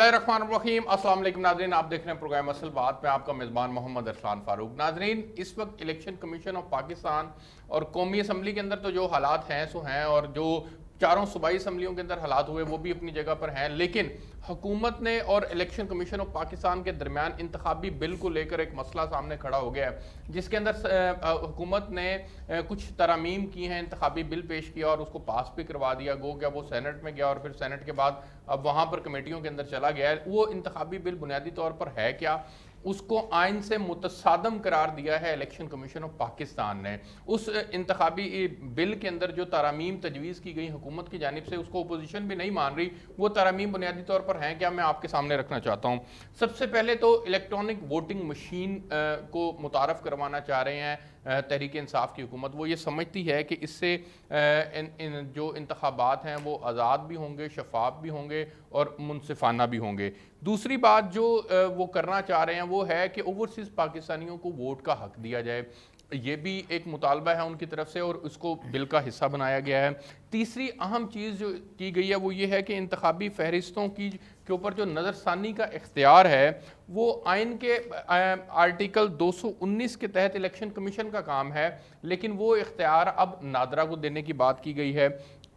बिस्मिल्लाहिर्रहमानिर्रहीम। अस्सलाम वालेकुम नाज़रीन, आप देख रहे हैं प्रोग्राम असल बात में। आपका मेज़बान मोहम्मद अरसलान फ़ारूक। नाज़रीन, इस वक्त इलेक्शन कमीशन ऑफ पाकिस्तान और कौमी असम्बली के अंदर तो जो हालात हैं सो हैं, और जो चारों सूबाई असम्बलियों के अंदर हालात हुए वो भी अपनी जगह पर हैं, लेकिन हुकूमत ने और इलेक्शन कमीशन ऑफ पाकिस्तान के दरमियान इंतखाबी बिल को लेकर एक मसला सामने खड़ा हो गया है, जिसके अंदर हुकूमत ने कुछ तरमीम की हैं, इंतखाबी बिल पेश किया और उसको पास भी करवा दिया। गो क्या वो सेनेट में गया और फिर सेनेट के बाद अब वहाँ पर कमेटियों के अंदर चला गया है। वो इंतखाबी बिल बुनियादी तौर पर है क्या, उसको आइन से मुतसादम करार दिया है इलेक्शन कमीशन ऑफ पाकिस्तान ने। उस इंतखाबी बिल के अंदर जो तरामीम तजवीज़ की गई हुकूमत की जानिब से, उसको अपोजिशन भी नहीं मान रही। वो तरामीम बुनियादी तौर पर हैं क्या, मैं आपके सामने रखना चाहता हूँ। सबसे पहले तो इलेक्ट्रॉनिक वोटिंग मशीन को मुतारफ़ करवाना चाह रहे हैं तहरीक इंसाफ की हुकूमत। वो ये समझती है कि इससे जो इंतखाबात हैं वो आज़ाद भी होंगे, शफाफ भी होंगे और मुनसिफाना भी होंगे। दूसरी बात जो वो करना चाह रहे हैं वो है कि ओवरसीज़ पाकिस्तानियों को वोट का हक दिया जाए। ये भी एक मुतालबा है उनकी तरफ से और उसको बिल का हिस्सा बनाया गया है। तीसरी अहम चीज़ जो की गई है वो ये है कि इंतखाबी फहरिस्तों की के ऊपर जो नज़रसानी का इख्तियार है वो आइन के आर्टिकल 219 के तहत इलेक्शन कमीशन का काम है, लेकिन वो इख्तियार अब नादरा को देने की बात की गई है।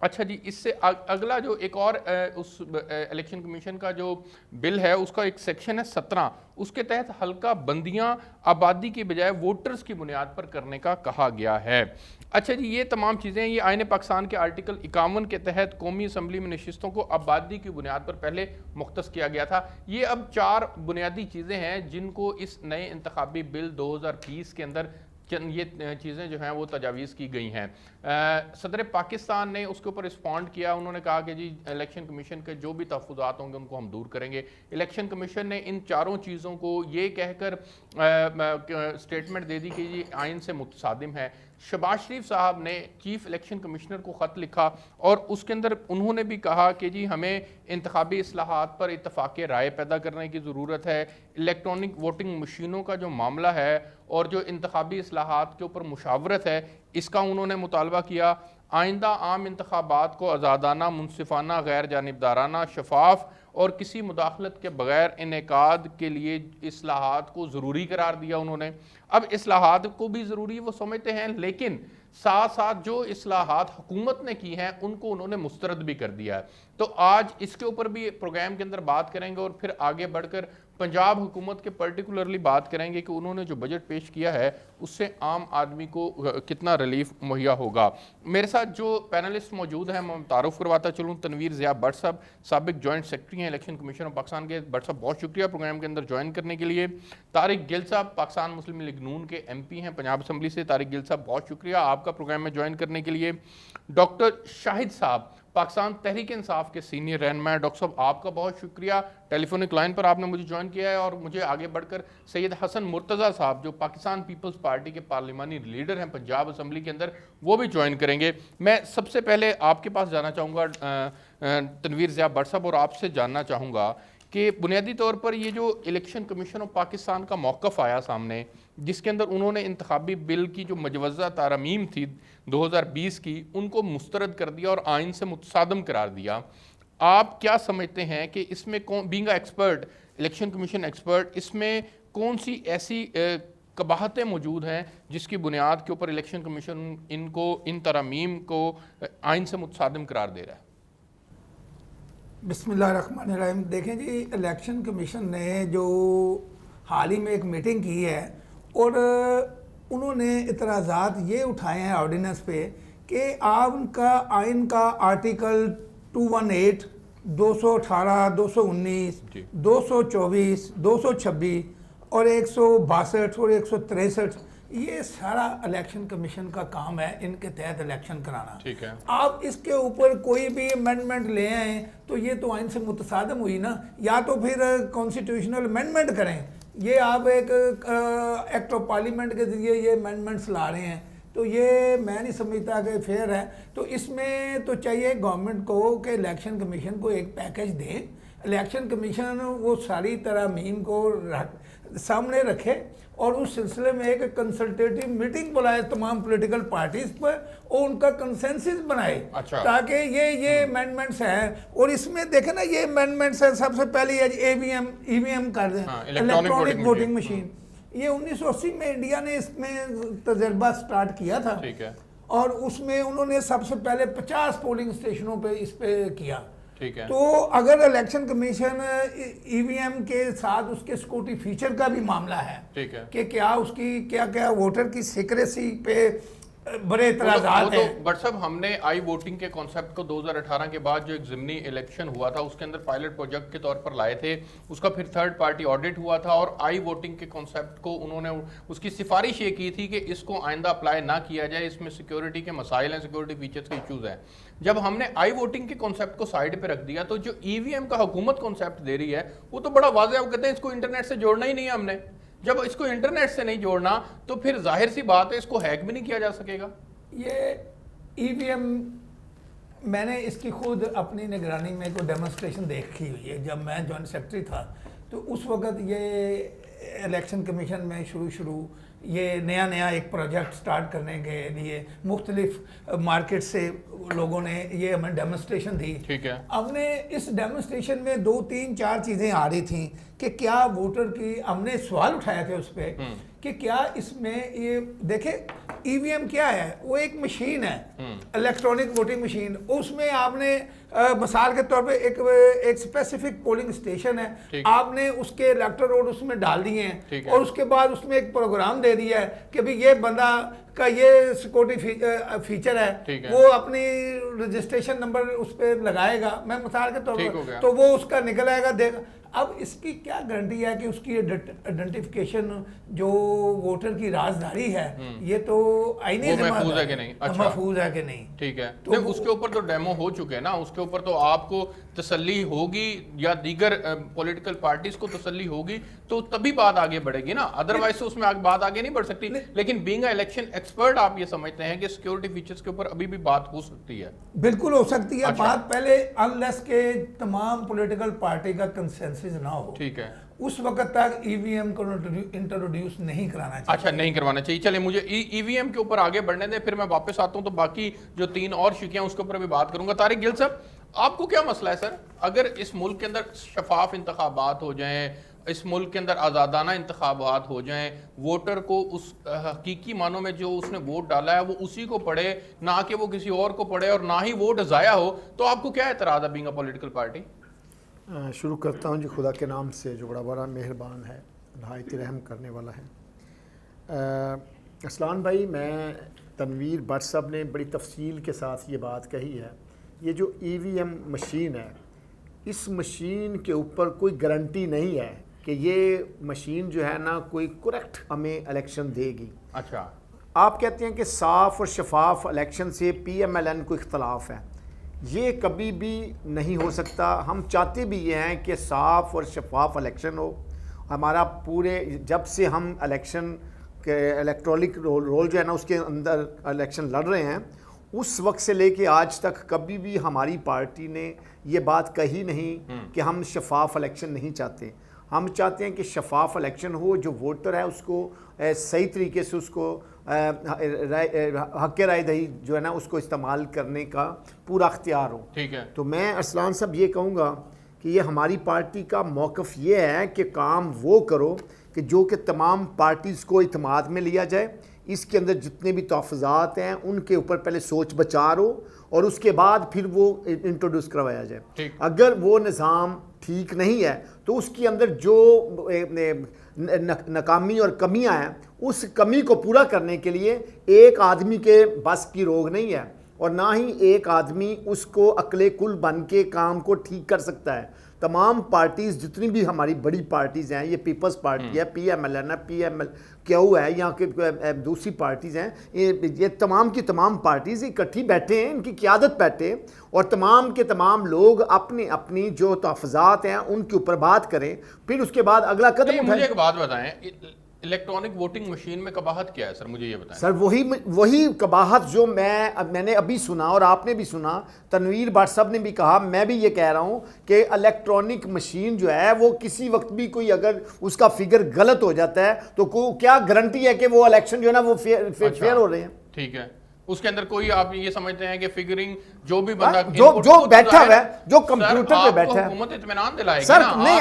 अच्छा जी, इससे अगला जो एक और उस इलेक्शन कमीशन का जो बिल है उसका एक सेक्शन है 17, उसके तहत हल्का बंदियां आबादी की बजाय वोटर्स की बुनियाद पर करने का कहा गया है। अच्छा जी, ये तमाम चीज़ें ये आईन पाकिस्तान के आर्टिकल 51 के तहत कौमी असम्बली में नशिस्तों को आबादी की बुनियाद पर पहले मुख्तस किया गया था। ये अब 4 बुनियादी चीज़ें हैं जिनको इस नए इंतखाबी बिल 2020 के अंदर ये चीज़ें जो हैं वो तजावीज़ की गई हैं। सदर पाकिस्तान ने उसके ऊपर रिस्पॉन्ड किया। उन्होंने कहा कि जी इलेक्शन कमीशन के जो भी तहफ़्फ़ुज़ात होंगे उनको हम दूर करेंगे। इलेक्शन कमीशन ने इन चारों चीज़ों को ये कहकर स्टेटमेंट दे दी कि ये आइन से मुतसादिम है। शहबाज शरीफ साहब ने चीफ इलेक्शन कमिश्नर को ख़त लिखा और उसके अंदर उन्होंने भी कहा कि जी हमें इंतखाबी इस्लाहात पर इत्तफ़ाक़ राय पैदा करने की ज़रूरत है। इलेक्ट्रॉनिक वोटिंग मशीनों का जो मामला है और जो इंतखाबी इस्लाहात के ऊपर मुशावरत है, इसका उन्होंने मुतालबा किया। आइंदा आम इंतखाबात को आज़ादाना, मुनसिफाना, गैर जानिबदाराना, शफाफ और किसी मुदाखलत के बगैर इनेकाद के लिए इस्लाहात को ज़रूरी करार दिया उन्होंने। अब इस्लाहात को भी ज़रूरी वो समझते हैं, लेकिन साथ साथ जो इस्लाहात हुकूमत ने की हैं उनको उन्होंने मुस्तरद भी कर दिया है। तो आज इसके ऊपर भी प्रोग्राम के अंदर बात करेंगे और फिर आगे बढ़कर पंजाब हुकूमत के पर्टिकुलरली बात करेंगे कि उन्होंने जो बजट पेश किया है उससे आम आदमी को कितना रिलीफ मुहैया होगा। मेरे साथ जो पैनलिस्ट मौजूद हैं मैं तारुफ करवाता चलूँ। तनवीर ज़िया भट्ट साहब साबिक जॉइंट सेक्रेटरी हैं इलेक्शन कमीशन ऑफ पाकिस्तान के। भट्ट साहब बहुत शुक्रिया प्रोग्राम के अंदर ज्वाइन करने के लिए। तारिक गिल साहब पाकिस्तान मुस्लिम लीग नून के MP हैं पंजाब असम्बली से। तारिक गिल साहब बहुत शुक्रिया आपका प्रोग्राम में ज्वाइन करने के लिए। डॉक्टर शाहिद साहब पाकिस्तान तहरीक इंसाफ के सीनियर रहनुमा। डॉक्टर साहब आपका बहुत शुक्रिया, टेलीफोनिक लाइन पर आपने मुझे ज्वाइन किया है। और मुझे आगे बढ़कर सैयद हसन मुर्तज़ा साहब जो पाकिस्तान पीपल्स पार्टी के पार्लिमानी लीडर हैं पंजाब असम्बली के अंदर, वो भी ज्वाइन करेंगे। मैं सबसे पहले आपके पास जाना चाहूँगा तनवीर ज़िया भट्ट साहब, और आपसे जानना चाहूँगा कि बुनियादी तौर पर ये जो इलेक्शन कमीशन ऑफ पाकिस्तान का मौक़िफ़ आया सामने, जिसके अंदर उन्होंने इंतखाबी बिल की जो मजवज़ा तरमीम थी 2020 की उनको मुस्तरद कर दिया और आइन से मुतसादम करार दिया, आप क्या समझते हैं कि इसमें कौन, being expert election commission expert, इसमें कौन सी ऐसी कबाहतें मौजूद हैं जिसकी बुनियाद के ऊपर इलेक्शन कमीशन इनको इन तरमीम को आइन से मुतसादम करार दे रहा है? बिस्मिल्लाहिर्रहमानिर्रहीम। देखें जी, इलेक्शन कमीशन ने जो हाल ही में एक मीटिंग की है और उन्होंने इतराज़ात ये उठाए हैं ऑर्डिनेंस पे कि आप उनका आइन का आर्टिकल 218, 218, 219, 224, 226 और 162 और 163, ये सारा इलेक्शन कमीशन का काम है इनके तहत इलेक्शन कराना। ठीक है। आप इसके ऊपर कोई भी अमेंडमेंट ले आए तो ये तो आइन से मुतसादम हुई ना। या तो फिर कॉन्स्टिट्यूशनल अमेंडमेंट करें, ये आप एक एक्ट ऑफ पार्लियामेंट के जरिए ये अमेंडमेंट्स ला रहे हैं, तो ये मैं नहीं समझता कि फेयर है। तो इसमें तो चाहिए गवर्नमेंट को कि इलेक्शन कमीशन को एक पैकेज दें। इलेक्शन कमीशन वो सारी तरमीम को सामने रखे और उस सिलसिले में एक कंसल्टेटिव मीटिंग बुलाए तमाम पॉलिटिकल पार्टीज पर और उनका कंसेंसस बनाए। अच्छा। ताकि ये अमेंडमेंट्स हैं और इसमें देखें ना ये अमेंडमेंट्स हैं। सबसे पहले ईवीएम कर दें, इलेक्ट्रॉनिक वोटिंग मशीन। ये 1980 में इंडिया ने इसमें तजर्बा स्टार्ट किया था। ठीक है। और उसमें उन्होंने सबसे पहले 50 पोलिंग स्टेशनों पे इस पे किया। ठीक है। तो अगर इलेक्शन कमीशन ईवीएम के साथ उसके सिक्योरिटी फीचर का भी मामला है, ठीक है, कि क्या उसकी क्या वोटर की सिक्रेसी पे बड़े इतराज़ात हैं। बट साहब हमने आई वोटिंग के कॉन्सेप्ट को 2018 के बाद जो एक ज़िमनी इलेक्शन हुआ था उसके अंदर पायलट प्रोजेक्ट के तौर पर लाए थे, उसका फिर थर्ड पार्टी ऑडिट हुआ था और आई वोटिंग के कॉन्सेप्ट को उन्होंने उसकी सिफारिश ये की थी कि इसको आइंदा अप्लाई ना किया जाए, इसमें सिक्योरिटी के मसाइल हैं, सिक्योरिटी फीचर्स के इशूज़ हैं। जब हमने आई वोटिंग के कॉन्सेप्ट को साइड पे रख दिया तो जो ईवीएम का हुकूमत कॉन्सेप्ट दे रही है वो तो बड़ा वाज़ेह, वो कहते हैं इसको इंटरनेट से जोड़ना ही नहीं है हमने। जब इसको इंटरनेट से नहीं जोड़ना तो फिर जाहिर सी बात है इसको हैक भी नहीं किया जा सकेगा। ये ईवीएम मैंने इसकी खुद अपनी निगरानी में कोई डेमोन्स्ट्रेशन देखी हुई है। जब मैं जॉइंट सेक्रेटरी था तो उस वक़्त ये इलेक्शन कमीशन में शुरू ये नया एक प्रोजेक्ट स्टार्ट करने के लिए मुख्तलिफ मार्केट से लोगों ने ये हमें डेमोन्स्ट्रेशन दी। ठीक है। हमने इस डेमोन्स्ट्रेशन में 2 3 4 चीज़ें आ रही थी कि क्या वोटर की, हमने सवाल उठाए थे उस पर कि क्या इसमें ये देखें ईवीएम क्या है, वो एक मशीन है, इलेक्ट्रॉनिक वोटिंग मशीन। उसमें आपने मिसाल के तौर पे एक स्पेसिफिक पोलिंग स्टेशन है, आपने उसके इलेक्टर रोड उसमें डाल दिए हैं और उसके बाद उसमें एक प्रोग्राम दे दिया है कि भाई ये बंदा का ये सिक्योरिटी फीचर है, वो अपनी रजिस्ट्रेशन नंबर उस पर लगाएगा, मैं मिसाल के तौर पर, तो वो उसका निकल आएगा देगा। अब इसकी क्या गारंटी है कि उसकी आइडेंटिफिकेशन जो वोटर की राजधानी है ये तो आईनी महफूज है कि नहीं? अच्छा। महफूज है कि नहीं? ठीक है। तो उसके ऊपर तो डेमो हो चुके हैं ना, उसके ऊपर तो आपको तसल्ली होगी या दीगर पॉलिटिकल पार्टीज को तसल्ली होगी तो तभी बात आगे बढ़ेगी ना, अदरवाइज तो उसमें बात आगे नहीं बढ़ सकती। लेकिन बीइंग इलेक्शन एक्सपर्ट आप ये समझते हैं कि सिक्योरिटी फीचर्स के ऊपर अभी भी बात हो सकती है? बिल्कुल हो सकती है। अच्छा। बात पहले अनलेस के तमाम पॉलिटिकल पार्टी का कंसेंसस ना हो, ठीक है, उस वक्त तक ईवीएम को इंट्रोड्यूस नहीं कराना चाहिए। अच्छा, नहीं करवाना चाहिए। चले मुझे ईवीएम के ऊपर आगे बढ़ने दें, फिर मैं वापस आता हूं तो बाकी जो 3 और शिकियां उसके ऊपर भी बात करूंगा। तारिक गिल साहब, आपको क्या मसला है सर, अगर इस मुल्क के अंदर शफाफ इंतखाबात हो जाएं, इस मुल्क के अंदर आज़ादाना इंतखाबात हो जाएं, वोटर को उस हकीकी मानों में जो उसने वोट डाला है वो उसी को पढ़े, ना कि वो किसी और को पढ़े और ना ही वोट ज़ाया हो, तो आपको क्या एतराज़ है बीइंग अ पॉलिटिकल पार्टी? शुरू करता हूँ जी खुदा के नाम से जो बड़ा मेहरबान है, नहायत रहम करने वाला है। असलान भाई, मैं तनवीर भट्ट साहब ने बड़ी तफसील के साथ ये बात कही है। ये जो ईवीएम मशीन है, इस मशीन के ऊपर कोई गारंटी नहीं है कि ये मशीन जो है ना कोई करेक्ट हमें इलेक्शन देगी। अच्छा, आप कहते हैं कि साफ़ और शफाफ इलेक्शन से PMLN को इख्तलाफ है, ये कभी भी नहीं हो सकता। हम चाहते भी ये हैं कि साफ़ और शफाफ इलेक्शन हो। हमारा पूरे जब से हम इलेक्शन के इलेक्ट्रॉनिक रोल जो है ना उसके अंदर इलेक्शन लड़ रहे हैं, उस वक्त से लेके आज तक कभी भी हमारी पार्टी ने ये बात कही नहीं कि हम शफाफ इलेक्शन नहीं चाहते। हम चाहते हैं कि शफाफ इलेक्शन हो, जो वोटर है उसको सही तरीके से उसको हक़ राय दही जो है ना उसको इस्तेमाल करने का पूरा अख्तियार हो। ठीक है। तो मैं असलान साहब ये कहूँगा कि ये हमारी पार्टी का मौक़िफ़ ये है कि काम वो करो कि जो कि तमाम पार्टीज़ को इत्मीनान में लिया जाए। इसके अंदर जितने भी तहफ़्फ़ुज़ात हैं उनके ऊपर पहले सोच विचार हो और उसके बाद फिर वो इंट्रोड्यूस करवाया जाए। अगर वो निज़ाम ठीक नहीं है तो उसके अंदर जो नाकामी और कमियां हैं, उस कमी को पूरा करने के लिए एक आदमी के बस की रोग नहीं है और ना ही एक आदमी उसको अकले कुल बन के काम को ठीक कर सकता है। तमाम पार्टीज़ जितनी भी हमारी बड़ी पार्टीज़ हैं, ये पीपल्स पार्टी है, PMLN है, PMLQ है, यहाँ के दूसरी पार्टीज़ हैं, ये तमाम की तमाम पार्टीज़ इकट्ठी बैठे हैं, इनकी क़यादत बैठे और तमाम के तमाम लोग अपनी अपनी जो तहफ़्फ़ुज़ात हैं उनके ऊपर बात करें, फिर उसके बाद अगला कदम उठाएं। मुझे एक बात बताएं, इलेक्ट्रॉनिक वोटिंग मशीन में कबाहत क्या है सर, मुझे ये बताएं। सर वही कबाहत जो मैंने अभी सुना और आपने भी सुना, तनवीर भट्ट साहब ने भी कहा, मैं भी ये कह रहा हूं कि इलेक्ट्रॉनिक मशीन जो है वो किसी वक्त भी कोई अगर उसका फिगर गलत हो जाता है तो क्या गारंटी है कि वो इलेक्शन जो है ना वो फेयर हो रहे हैं। ठीक है, उसके अंदर कोई आप ये समझते हैं कि फिगरिंग जो भी बंदा जो बैठा हुआ है, जो कंप्यूटर पे बैठा है, हुकूमत इत्मीनान दिलाएगी सर ना। नहीं,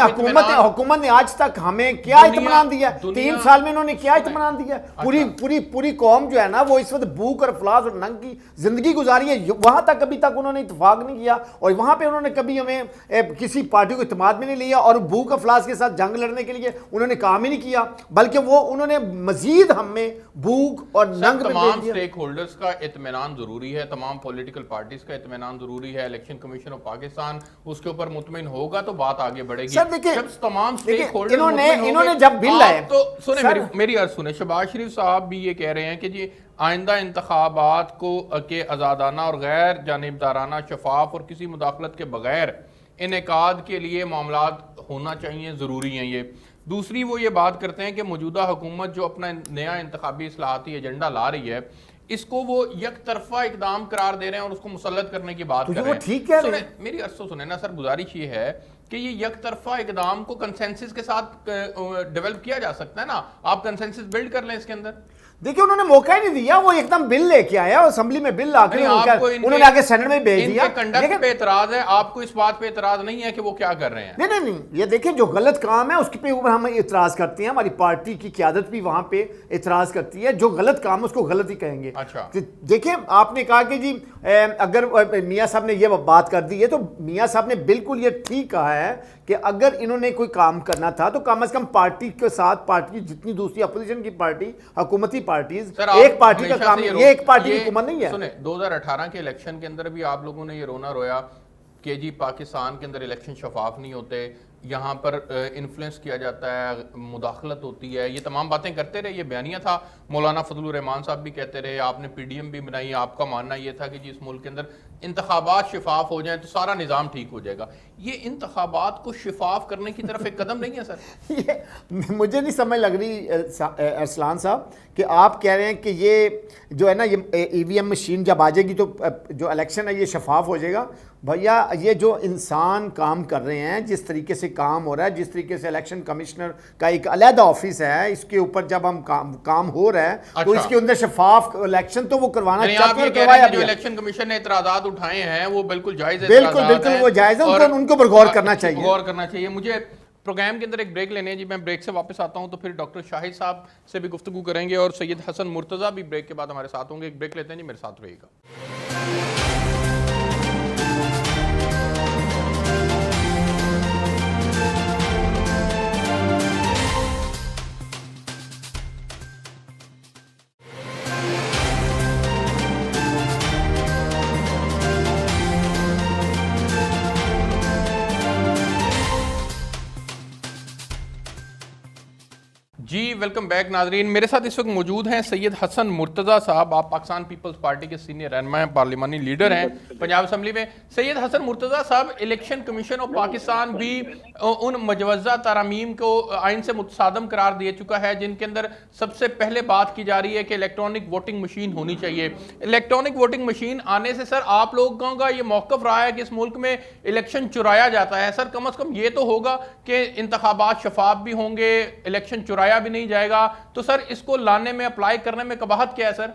हुकूमत ने आज तक हमें क्या इत्मीनान दिया? 3 साल में इन्होंने क्या इत्मीनान दिया? पूरी कौम जो है ना वो इस वक्त भूख और अफलास और नंग की जिंदगी गुजारी है, वहां तक अभी तक उन्होंने इत्तेफाक नहीं किया और वहां पे उन्होंने कभी हमें किसी पार्टी को इत्मीनान में नहीं लिया और भूख अफलास के साथ जंग लड़ने के लिए उन्होंने काम ही नहीं किया, बल्कि वो उन्होंने मजीद हमें भूख और नंग में तमाम स्टेक होल्डर्स का इत्मीनान जरूरी है, तमाम पॉलिटिकल पार्टीज का इत्मीनान जरूरी है। इलेक्शन कमीशन ऑफ पाकिस्तान उसके ऊपर मुतमिन होगा तो बात आगे बढ़ेगी। सर देखिए, जब तमाम स्टेक होल्डर इन्होंने जब बिल लाए तो सुने मेरी अर्ज सुने, शहबाज शरीफ साहब भी ये कह रहे हैं कि जी आइंदा इंतखाबात को के आज़ादाना और गैर जानिबदाराना, शफाफ और किसी मुदाखलत के बगैर इनेकाद के लिए मामलात होना चाहिए, ज़रूरी हैं ये। दूसरी वो ये बात करते हैं कि मौजूदा हुकूमत जो अपना नया इंतखाबी इस्लाहाती एजेंडा ला रही है इसको वो एक तरफा इकदाम करार दे रहे हैं और उसको मुसल्लत करने की बात कर रहे हैं। ठीक है, मेरी अर्ज तो सुने ना सर, गुजारिश ये है कि ये एक तरफा इकदाम को कंसेंसस के साथ डेवलप किया जा सकता है ना, आप कंसेंसस बिल्ड कर लें इसके अंदर। देखिए उन्होंने मौका ही नहीं दिया, वो एकदम बिल लेके आया और असेंबली में बिल आके उन्होंने आगे सेनेट में भेज दिया। कंडक्ट पे एतराज है, आपको इस बात पे एतराज नहीं है कि वो क्या कर रहे हैं? नहीं, ये देखिए जो गलत काम है उसके पे ऊपर हम इतराज करते हैं, हमारी पार्टी की क़यादत भी वहां पे इतराज करती है, जो गलत काम है उसको गलत ही कहेंगे। अच्छा, देखिए आपने कहा कि जी अगर मियाँ साहब ने ये बात कर दी है तो मियाँ साहब ने बिल्कुल ये ठीक कहा है कि अगर इन्होंने कोई काम करना था तो कम से कम पार्टी के साथ, पार्टी की जितनी दूसरी अपोजिशन की पार्टी, हुकूमती पार्टीज, एक पार्टी का काम, ये एक पार्टी की हुकूमत नहीं है। सुने 2018 के इलेक्शन के अंदर भी आप लोगों ने ये रोना रोया कि जी पाकिस्तान के अंदर इलेक्शन शफाफ नहीं होते, यहाँ पर इन्फ्लुएंस किया जाता है, मुदाखलत होती है, ये तमाम बातें करते रहे। ये बयानिया था, मौलाना फजलुर रहमान साहब भी कहते रहे, आपने पीडीएम भी बनाई, आपका मानना ये था कि जी इस मुल्क के अंदर इंतखाबात शिफाफ हो जाएं तो सारा निज़ाम ठीक हो जाएगा। ये इंतखाबात को शिफाफ करने की तरफ एक कदम नहीं है सर? ये मुझे नहीं समझ लग रही अरसलान साहब कि आप कह रहे हैं कि ये जो है ना ये ईवीएम मशीन जब आ जाएगी तो जो इलेक्शन है ये शफाफ हो जाएगा। भैया ये जो इंसान काम कर रहे हैं, जिस तरीके से काम हो रहा है, जिस तरीके से इलेक्शन कमिश्नर का एक अलग ऑफिस है, इसके ऊपर जब हम काम हो रहा है अच्छा। तो इसके अंदर शफाफ इलेक्शन तो वो करवाना चाहिए। जो इलेक्शन कमीशन ने इतराज़ात उठाए हैं वो बिल्कुल जायज है, बिल्कुल वो जायज है, उनको पर गौर करना चाहिए। मुझे प्रोग्राम के अंदर एक ब्रेक लेने हैं जी, मैं ब्रेक से वापस आता हूं तो फिर डॉक्टर शाहिद साहब से भी गुफ्तगू करेंगे और सैयद हसन मुर्तज़ा भी ब्रेक के बाद हमारे साथ होंगे। एक ब्रेक लेते हैं जी, मेरे साथ रहिएगा। जी वेलकम बैक नाजरीन, मेरे साथ इस वक्त मौजूद हैं सैयद हसन मुर्तज़ा साहब। आप पाकिस्तान पीपल्स पार्टी के सीनियर रहनुमा हैं, पार्लिमानी लीडर हैं पंजाब असम्बली में। सैयद हसन मुर्तज़ा साहब, इलेक्शन कमीशन ऑफ पाकिस्तान भी उन मजवज़ा तरामीम को आइन से मुतसादम करार दे चुका है जिनके अंदर सबसे पहले बात की जा रही है कि इलेक्ट्रॉनिक वोटिंग मशीन होनी चाहिए। इलेक्ट्रॉनिक वोटिंग मशीन आने से सर आप लोगों का ये मौक़िफ़ रहा है कि इस मुल्क में इलेक्शन चुराया जाता है। सर कम अज़ कम ये तो होगा कि इंतखाबात शफाफ भी होंगे, इलेक्शन चुराया भी नहीं जाएगा, तो सर इसको लाने में, अप्लाई करने में कबाहत क्या है सर?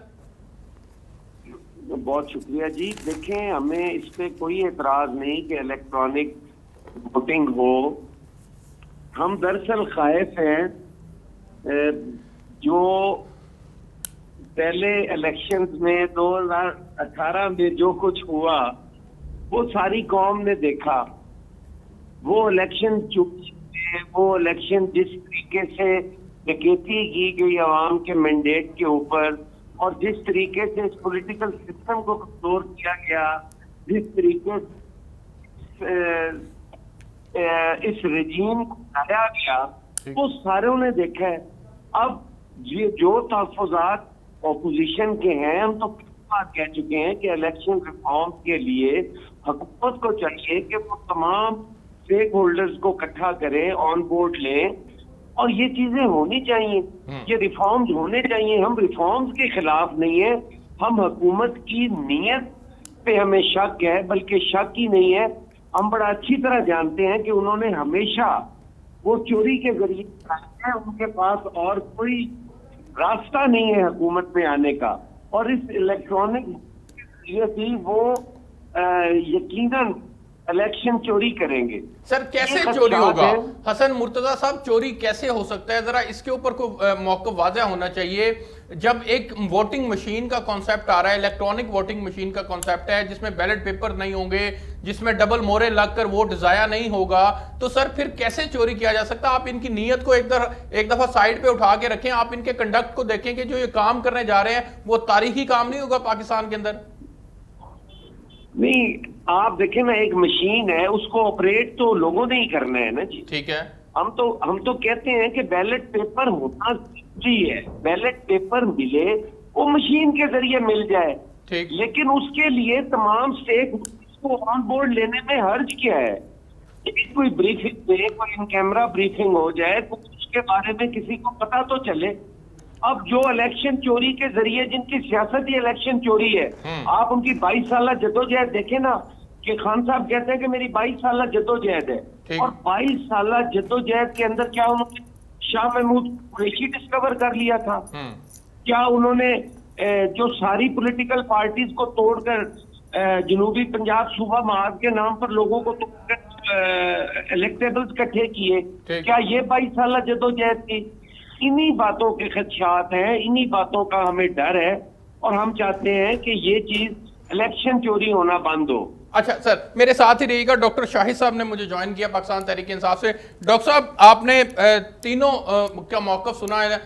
बहुत शुक्रिया जी। देखें, हमें इस पे कोई एतराज नहीं कि इलेक्ट्रॉनिक वोटिंग हो। हम दरअसल खाइफ हैं जो पहले इलेक्शंस में 2018 में जो कुछ हुआ वो सारी कौम ने देखा। वो इलेक्शन वो इलेक्शन जिस तरीके से डकैती की गई अवाम के मैंडेट के ऊपर और जिस तरीके से इस पॉलिटिकल सिस्टम को कमजोर किया गया, जिस तरीके से इस रजीम को लाया गया, वो सारों ने देखा है। अब ये जो तहफ़्फ़ुज़ात ऑपोजिशन के हैं, हम तो बात कह चुके हैं कि इलेक्शन रिफॉर्म के लिए हुकूमत को चाहिए कि वो तमाम स्टेक होल्डर्स को इकट्ठा करें, ऑन बोर्ड लें और ये चीजें होनी चाहिए, ये रिफॉर्म्स होने चाहिए। हम रिफॉर्म्स के खिलाफ नहीं है, हम हुकूमत की नीयत पे हमें शक है, बल्कि शक ही नहीं है, हम बड़ा अच्छी तरह जानते हैं कि उन्होंने हमेशा वो चोरी के जरिए है, उनके पास और कोई रास्ता नहीं है हुकूमत में आने का। और इस इलेक्ट्रॉनिक भी वो यकीनन इलेक्शन चोरी करेंगे। सर कैसे ये चोरी खदशात होगा? है। हसन मुर्तजा साहब, चोरी कैसे हो सकता है? जरा इसके ऊपर को मौका वाज़ह होना चाहिए। जब एक वोटिंग मशीन का कॉन्सेप्ट आ रहा है, इलेक्ट्रॉनिक वोटिंग मशीन का कॉन्सेप्ट है, जिसमें बैलेट पेपर नहीं होंगे, जिसमें डबल मोहरें लगकर वोट जाया नहीं होगा, तो सर फिर कैसे चोरी किया जा सकता? आप इनकी नीयत को एक दफा साइड पे उठा के रखें, आप इनके कंडक्ट को देखें कि जो ये काम करने जा रहे हैं वो तारीखी काम नहीं होगा पाकिस्तान के अंदर। नहीं, आप देखें ना, एक मशीन है, उसको ऑपरेट तो लोगों ने ही करना है ना जी। ठीक है, हम तो कहते हैं कि बैलेट पेपर होना जरूरी है, बैलेट पेपर मिले, वो मशीन के जरिए मिल जाए। ठीक। लेकिन उसके लिए तमाम स्टेक को ऑन बोर्ड लेने में हर्ज क्या है? कोई ब्रीफिंग में, कोई इन कैमरा ब्रीफिंग हो जाए तो उसके बारे में किसी को पता तो चले। अब जो इलेक्शन चोरी के जरिए जिनकी सियासत ही इलेक्शन चोरी है, आप उनकी 22 साल जद्दोजहद देखें ना, कि खान साहब कहते हैं कि मेरी 22 साल जद्दोजहद है, और 22 साल जद्दोजहद के अंदर क्या उन्होंने शाह महमूद कुरैशी डिस्कवर कर लिया था? क्या उन्होंने जो सारी पॉलिटिकल पार्टीज को तोड़कर जनूबी पंजाब सूबा महाज के नाम पर लोगों को तोड़कर इलेक्टेबल्स इकट्ठे किए? क्या ये 22 साल जद्दोजहद थी? इन्हीं बातों के खदशात हैं, इन्हीं बातों का हमें डर है, और हम चाहते हैं कि ये चीज इलेक्शन चोरी होना बंद हो। अच्छा सर, मेरे साथ ही रहिएगा। डॉक्टर शाहिद साहब ने मुझे ज्वाइन किया पाकिस्तान तहरीक इंसाफ से। डॉक्टर साहब, आपने तीनों का मौक़िफ़ सुना है,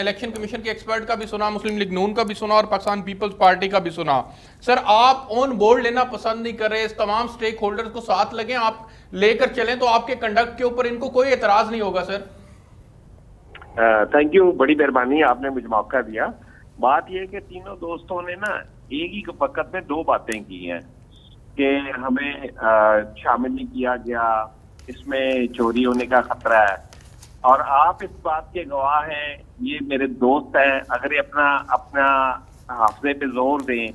इलेक्शन कमीशन के एक्सपर्ट का भी सुना, मुस्लिम लीग नून का भी सुना, और पाकिस्तान पीपल्स पार्टी का भी सुना। सर, आप ऑन बोर्ड लेना पसंद नहीं कर रहे, इस तमाम स्टेक होल्डर्स को साथ लगें, आप लेकर चलें, तो आपके कंडक्ट के ऊपर इनको कोई एतराज़ नहीं होगा सर? थैंक यू, बड़ी मेहरबानी, आपने मुझे मौका दिया। बात यह कि तीनों दोस्तों ने ना एक ही वक्त में दो बातें की हैं कि हमें शामिल नहीं किया गया, इसमें चोरी होने का खतरा है, और आप इस बात के गवाह हैं, ये मेरे दोस्त हैं। अगर ये अपना हाफजे पे जोर दें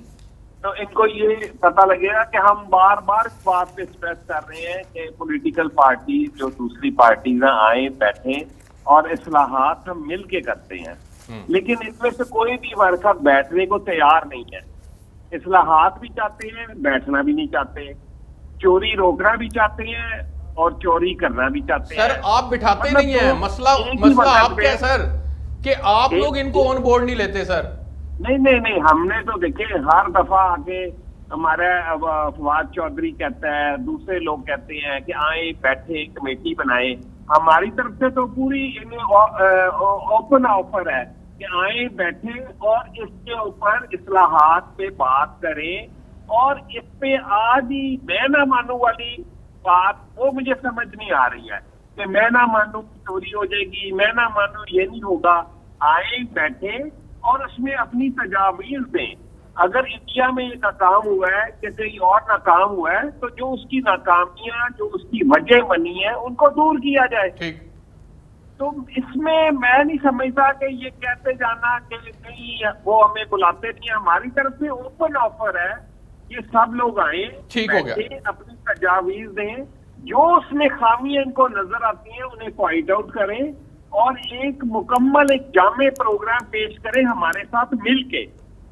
तो इनको ये पता लगेगा कि हम बार बार इस बात पे स्ट्रेस कर रहे हैं कि पॉलिटिकल पार्टी जो दूसरी पार्टी आए बैठे और इस्लाहात हम मिल के करते हैं, लेकिन इसमें से कोई भी वर्कर बैठने को तैयार नहीं है। इस्लाहात भी चाहते हैं, बैठना भी नहीं चाहते, चोरी रोकना भी चाहते हैं और चोरी करना भी चाहते हैं। सर, आप बिठाते नहीं है, मसला आपका है सर, कि आप लोग इनको ऑन बोर्ड नहीं लेते सर। नहीं, हमने तो देखिए हर दफा आके हमारा फवाद चौधरी कहता है, दूसरे लोग कहते हैं कि आए बैठे कमेटी बनाए। हमारी तरफ से तो पूरी ओपन ऑफर है कि आए बैठे और इसके ऊपर इस्लाहात पे बात करें, और इस पे आज ही मैं ना मानू वाली बात वो मुझे समझ नहीं आ रही है कि मैं ना मानू चोरी हो जाएगी, मैं ना मानू ये नहीं होगा। आए बैठे और उसमें अपनी तजावीज दें। अगर इंडिया में ये नाकाम हुआ है कि कहीं और नाकाम हुआ है, तो जो उसकी नाकामियां, जो उसकी वजह बनी है, उनको दूर किया जाए। ठीक। तो इसमें मैं नहीं समझता कि ये कहते जाना कि नहीं वो हमें बुलाते नहीं। हमारी तरफ से ओपन ऑफर है, ये सब लोग आए, ठीक हो गया, अपनी तजावीज दें, जो उसमें खामियां इनको नजर आती हैं उन्हें पॉइंट आउट करें, और एक मुकम्मल एक जामे प्रोग्राम पेश करें हमारे साथ मिलके,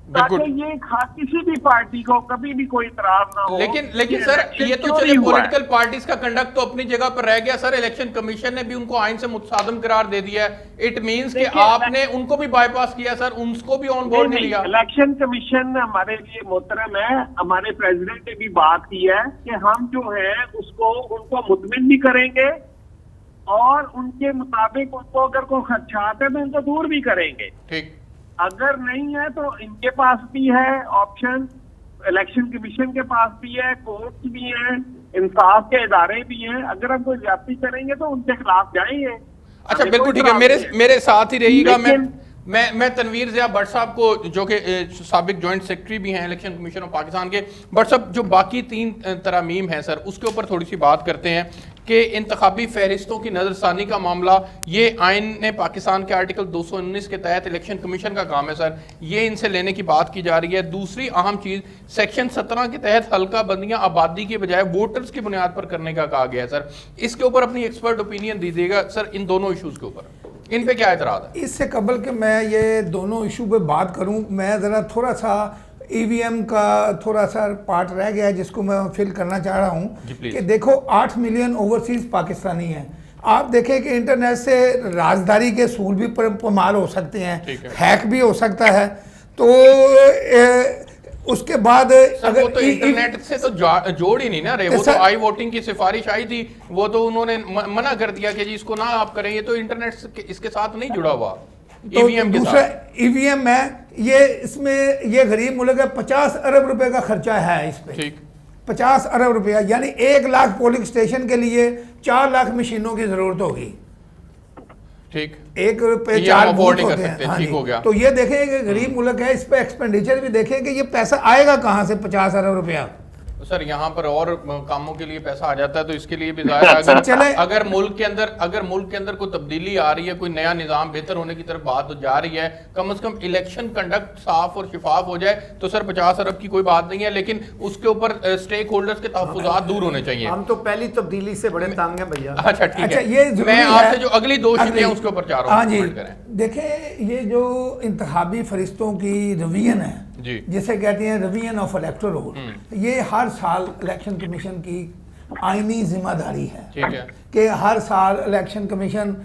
ताकि ये किसी भी पार्टी को कभी भी कोई इतराज ना हो। लेकिन सर, ये तो चलिए पॉलिटिकल पार्टीज का कंडक्ट तो अपनी जगह पर रह गया सर। इलेक्शन कमीशन ने भी उनको आइन से मुतसादम करार दे दिया है। इट मींस कि आपने उनको भी बाईपास किया सर, उनको भी ऑन बोर्ड नहीं लिया। इलेक्शन कमीशन हमारे लिए मोहतरम है, हमारे प्रेसिडेंट ने भी बात की है कि हम जो है उनको मुतमिन भी करेंगे, और उनके मुताबिक उनको अगर कोई खदशात है तो उनको दूर भी करेंगे। ठीक। अगर नहीं है तो इनके पास भी है ऑप्शन, इलेक्शन कमीशन के पास भी है, कोर्ट भी है, इंसाफ के इदारे भी हैं। अगर हम कोई ज्यादती करेंगे तो उनके खिलाफ जाएंगे। अच्छा, बिल्कुल ठीक है, मेरे साथ ही रहिएगा। मैं तनवीर ज़िया भट्ट साहब को, जो कि साबिक जॉइंट सेक्रेटरी भी हैं इलेक्शन कमीशन ऑफ पाकिस्तान के, भट्ट साहब, जो बाकी 3 तरमीम हैं सर, उसके ऊपर थोड़ी सी बात करते हैं कि इंतखाबी फहरिस्तों की नजरसानी का मामला, ये आइन ने पाकिस्तान के आर्टिकल 219 के तहत इलेक्शन कमीशन का काम है सर, ये इनसे लेने की बात की जा रही है। दूसरी अहम चीज, सेक्शन 17 के तहत हल्का बंदियां आबादी के बजाय वोटर्स की बुनियाद पर करने का कहा गया है सर। इसके ऊपर अपनी एक्सपर्ट ओपिनियन दीजिएगा सर, इन दोनों इशूज के ऊपर इन पे क्या एतराज है? इससे कबल कि मैं ये दोनों इशू पे बात करूं, मैं ज़रा थोड़ा सा ईवीएम का थोड़ा सा पार्ट रह गया है जिसको मैं फिल करना चाह रहा हूं कि देखो 8 मिलियन ओवरसीज पाकिस्तानी हैं। आप देखें कि इंटरनेट से राजदारी के सूल भी पामाल हो सकते हैं, हैक भी हो सकता है। तो उसके बाद अगर वो तो इंटरनेट से तो जोड़ ही नहीं ना रहे, वो तो आई वोटिंग की सिफारिश आई थी, वो तो उन्होंने मना कर दिया कि जी इसको ना आप करें, ये तो इंटरनेट इसके साथ नहीं जुड़ा हुआ। तो दूसरा ईवीएम है ये, इसमें ये गरीब मुल्क है, 50 अरब रुपए का खर्चा है इस पे। ठीक, 50 अरब रुपया, यानी 1 लाख पोलिंग स्टेशन के लिए 4 लाख मशीनों की जरूरत होगी। ठीक, 1 रुपए 4 वोट होते हैं। हाँ, ठीक हो गया। तो ये देखें कि गरीब मुल्क है, इस पे एक्सपेंडिचर भी देखें कि ये पैसा आएगा कहाँ से 50 अरब रुपया। सर यहाँ पर और कामों के लिए पैसा आ जाता है, तो इसके लिए भी जाहिर अगर मुल्क के अंदर कोई तब्दीली आ रही है, कोई नया निजाम बेहतर होने की तरफ बात जा रही है, कम से कम इलेक्शन कंडक्ट साफ और शिफाफ हो जाए, तो सर 50 अरब की कोई बात नहीं है, लेकिन उसके ऊपर स्टेक होल्डर्स के तहफ्फुज़ात दूर होने चाहिए। हम तो पहली तब्दीली से बड़े तंग हैं भैया। अच्छा ठीक है, ये मैं आपसे जो अगली 2 चीजें हैं उसके ऊपर चाह रहा हूं। देखें, ये जो इंतखाबी फरिश्तों की रवियन है, जिसे कहते हैं रिवीजन ऑफ इलेक्टोरल रोल, ये हर साल इलेक्शन कमीशन की आईनी जिम्मेदारी है कि हर साल इलेक्शन कमीशन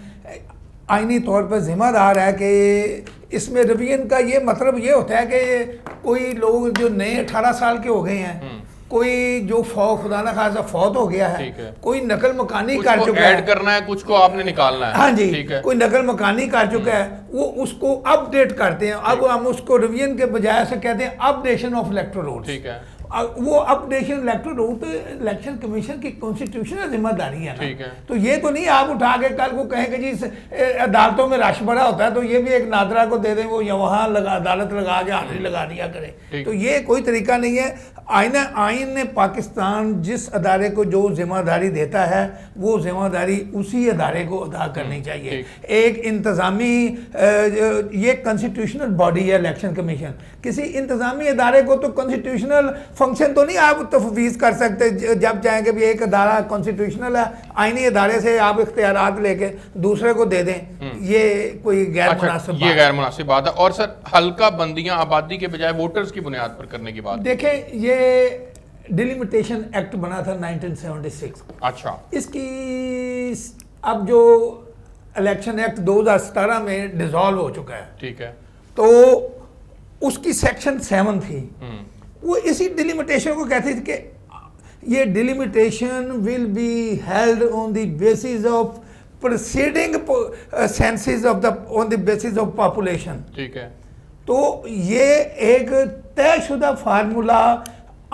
आईनी तौर पर जिम्मेदार है कि इसमें रिवीजन का ये मतलब ये होता है कि कोई लोग जो नए 18 साल के हो गए हैं, कोई जो खुदा ना खासा फौत हो गया है, कोई नकल मकानी कर चुका है, ऐड करना है, कुछ को आपने निकालना है। हाँ जी, कोई नकल मकानी कर चुका है, वो उसको अपडेट करते हैं। अब हम उसको रिवीजन के बजाय से कहते हैं अपडेशन ऑफ इलेक्टोरल रोल्स। ठीक है, वो अपडेशन इलेक्टोरल रोल तो इलेक्शन कमीशन की कॉन्स्टिट्यूशनल जिम्मेदारी है ना। तो ये तो नहीं आप उठा के कल को कहें कि जी अदालतों में रश बड़ा होता है तो ये भी एक नादरा को दे दें, वो वहाँ अदालत लगा के हाजिरी लगा दिया करे, तो ये कोई तरीका नहीं है। आइन ने पाकिस्तान जिस अदारे को जो जिम्मेदारी देता है वो जिम्मेदारी उसी अदारे को अदा करनी चाहिए। एक इंतज़ामी ये कॉन्स्टिट्यूशनल बॉडी है इलेक्शन कमीशन, किसी इंतज़ामी अदारे को तो कॉन्स्टिट्यूशनल फंक्शन तो नहीं आप तफवीज़ कर सकते जब चाहेंगे भी एक अदारा कॉन्स्टिट्यूशनल है, आइनी अदारे से आप इख्तियारात लेके दूसरे को दे दें, ये कोई गैर मुनासिब ये गैर मुनासिब बात है। और सर हल्का बंदियां आबादी के बजाय वोटर्स की बुनियाद पर करने की बात देखें, ये डिलिमिटेशन एक्ट बना था 1976। अच्छा, इसकी अब जो इलेक्शन एक्ट 2017 में डिसॉल्व हो चुका है। ठीक है, तो उसकी सेक्शन 7 थी, वो इसी डिलिमिटेशन को कहती थी कि ये delimitation will be held on the basis of proceeding census of the on the basis of population. ठीक है, तो ये एक तयशुदा फार्मूला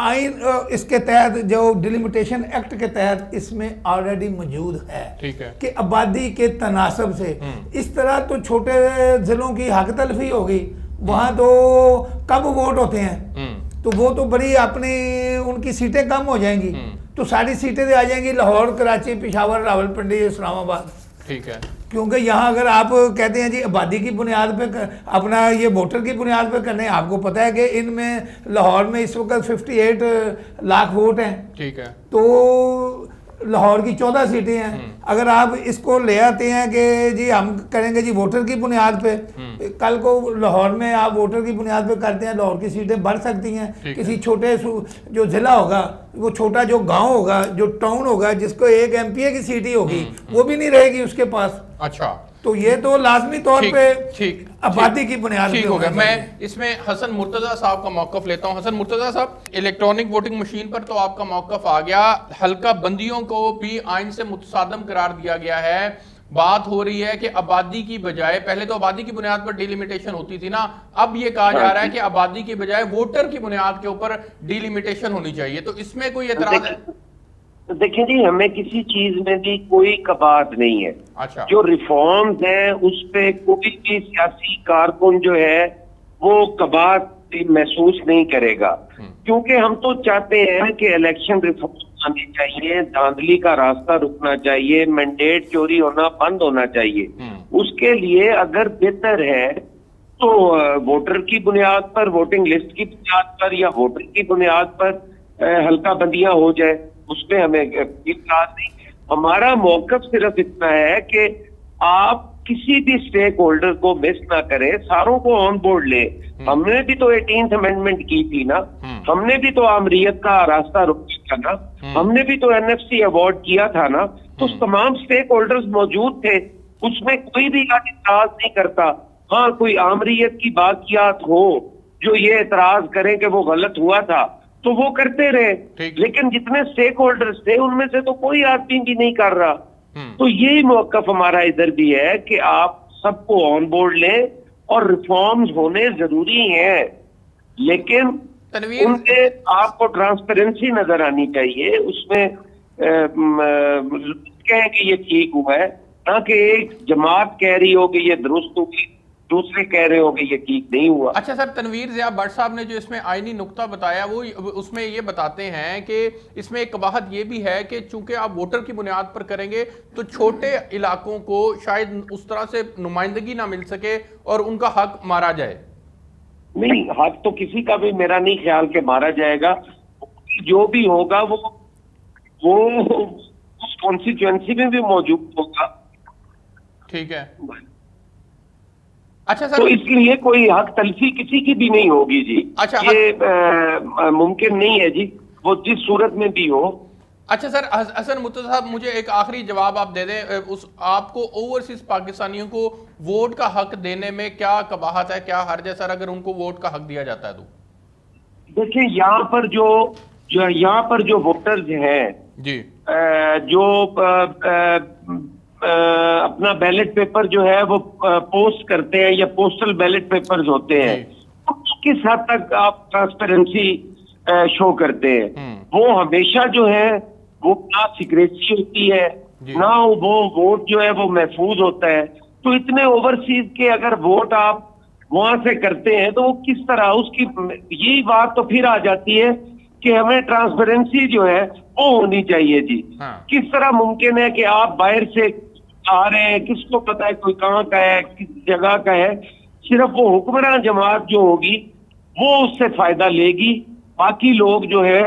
आइन इसके तहत जो डिलिमिटेशन एक्ट के तहत इसमें ऑलरेडी मौजूद है। ठीक है, कि आबादी के तनासब से इस तरह तो छोटे जिलों की हक तलफी होगी, वहाँ तो कब वोट होते हैं, तो वो तो बड़ी अपनी उनकी सीटें कम हो जाएंगी, तो सारी सीटें आ जाएंगी लाहौर, कराची, पेशावर, रावलपिंडी, इस्लामाबाद। ठीक है, क्योंकि यहाँ अगर आप कहते हैं जी आबादी की बुनियाद पे अपना ये वोटर की बुनियाद पे करने, आपको पता है कि इनमें लाहौर में इस वक्त 58 लाख वोट हैं। ठीक है, तो लाहौर की 14 सीटें हैं। अगर आप इसको ले आते हैं कि जी हम करेंगे जी वोटर की बुनियाद पे, कल को लाहौर में आप वोटर की बुनियाद पे करते हैं, लाहौर की सीटें बढ़ सकती हैं। किसी छोटे जो जिला होगा, वो छोटा जो गांव होगा, जो टाउन होगा, जिसको एक एमपीए की सीट ही होगी, वो भी नहीं रहेगी उसके पास। अच्छा, तो ये तो लाजमी तौर पे आबादी की बुनियाद ठीक हो गया। मैं इसमें हसन मुर्तजा साहब का मौकफ लेता हूं। हसन मुर्तजा साहब, इलेक्ट्रॉनिक वोटिंग मशीन पर तो आपका मौकफ आ गया, हल्का बंदियों को भी आइन से मुतसादम करार दिया गया है। बात हो रही है कि आबादी की बजाय, पहले तो आबादी की बुनियाद पर डिलिमिटेशन होती थी ना, अब ये कहा जा रहा है कि आबादी की बजाय वोटर की बुनियाद के ऊपर डिलिमिटेशन होनी चाहिए, तो इसमें कोई एतराज है? देखिए जी, हमें किसी चीज में भी कोई कबात नहीं है। अच्छा, जो रिफॉर्म्स हैं उस पे कोई भी सियासी कारकुन जो है वो कबात महसूस नहीं करेगा, क्योंकि हम तो चाहते हैं कि इलेक्शन रिफॉर्म आनी चाहिए, धांधली का रास्ता रुकना चाहिए, मैंडेट चोरी होना बंद होना चाहिए। उसके लिए अगर बेहतर है तो वोटर की बुनियाद पर, वोटिंग लिस्ट की बुनियाद पर या वोटर की बुनियाद पर हल्का बंदियां हो जाए, उसमें हमें इतराज नहीं। हमारा मौकफ सिर्फ इतना है कि आप किसी भी स्टेक होल्डर को मिस ना करें, सारों को ऑन बोर्ड ले। हमने भी तो 18th अमेंडमेंट की थी ना, हमने भी तो आमरीयत का रास्ता रोका था ना, हमने भी तो NFC अवार्ड किया था ना, तो तमाम स्टेक होल्डर्स मौजूद थे, उसमें कोई भी इतराज नहीं करता। हाँ, कोई आमरीयत की बाकियात हो जो ये एतराज करें कि वो गलत हुआ था, तो वो करते रहे, लेकिन जितने स्टेक होल्डर्स थे उनमें से तो कोई आदमी भी नहीं कर रहा। तो यही मौकफ हमारा इधर भी है कि आप सबको ऑन बोर्ड लें और रिफॉर्म्स होने जरूरी हैं, लेकिन उनके आपको ट्रांसपेरेंसी नजर आनी चाहिए। उसमें कहें कि ये ठीक हुआ है, ना कि एक जमात कह रही हो कि ये दुरुस्त हुई, दूसरे कह रहे हो कि ये ठीक नहीं हुआ। अच्छा सर, तनवीर ज़िया भट्ट साहब ने जो इसमें आईनी नुक्ता बताया वो उसमें ये बताते हैं कि इसमें एक कबाहत ये भी है कि चूंकि आप वोटर की बुनियाद पर करेंगे तो छोटे इलाकों को शायद उस तरह से नुमाइंदगी ना मिल सके और उनका हक मारा जाए। नहीं, हक तो किसी का भी मेरा नहीं ख्याल के मारा जाएगा। जो भी होगा वो उस कॉन्स्टिट्यूएंसी में भी मौजूद होगा। ठीक है। अच्छा सर, तो इसलिए कोई हक तलफी किसी की भी नहीं होगी जी। अच्छा, ये मुमकिन नहीं है जी, वो जिस सूरत में भी हो। अच्छा सर, हसन मुत्तज़ साहब, मुझे एक आखिरी जवाब आप दे दें, उस आपको ओवरसीज पाकिस्तानियों को वोट का हक देने में क्या कबाहत है, क्या हर्ज है सर अगर उनको वोट का हक दिया जाता है तो? देखिए, यहाँ पर जो वोटर्स हैं जी, जो अपना बैलेट पेपर जो है वो पोस्ट करते हैं या पोस्टल बैलेट पेपर्स होते हैं, किस हद तक आप ट्रांसपेरेंसी शो करते हैं। वो हमेशा जो है वो ना सिक्रेसी होती है, ना वो वोट जो है वो महफूज होता है। तो इतने ओवरसीज के अगर वोट आप वहां से करते हैं तो वो किस तरह, उसकी यही बात तो फिर आ जाती है कि हमें ट्रांसपेरेंसी जो है वो होनी चाहिए जी। किस तरह मुमकिन है कि आप बाहर से आ रहे हैं, किसको पता है कोई कहाँ का है, किस जगह का है, सिर्फ वो हुक्मरान जमात जो होगी वो उससे फायदा लेगी, बाकी लोग जो है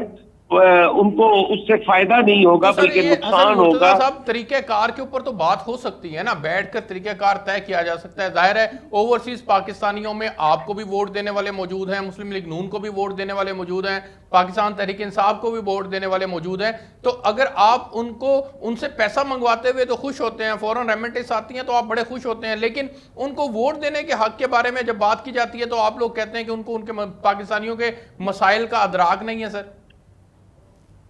उनको उससे फायदा नहीं होगा, तो बल्कि नुकसान होगा। साहब, तरीक़ेकार के ऊपर तो बात हो सकती है ना, बैठकर तरीक़ेकार तय किया जा सकता है। जाहिर है ओवरसीज पाकिस्तानियों में आपको भी वोट देने वाले मौजूद हैं, मुस्लिम लीग नून को भी वोट देने वाले मौजूद हैं, पाकिस्तान तहरीक इंसाफ को भी वोट देने वाले मौजूद हैं। तो अगर आप उनसे पैसा मंगवाते हुए तो खुश होते हैं, फौरन रेमिटेंस आती हैं तो आप बड़े खुश होते हैं, लेकिन उनको वोट देने के हक के बारे में जब बात की जाती है तो आप लोग कहते हैं कि उनको उनके पाकिस्तानियों के मसाइल का अदराक नहीं है।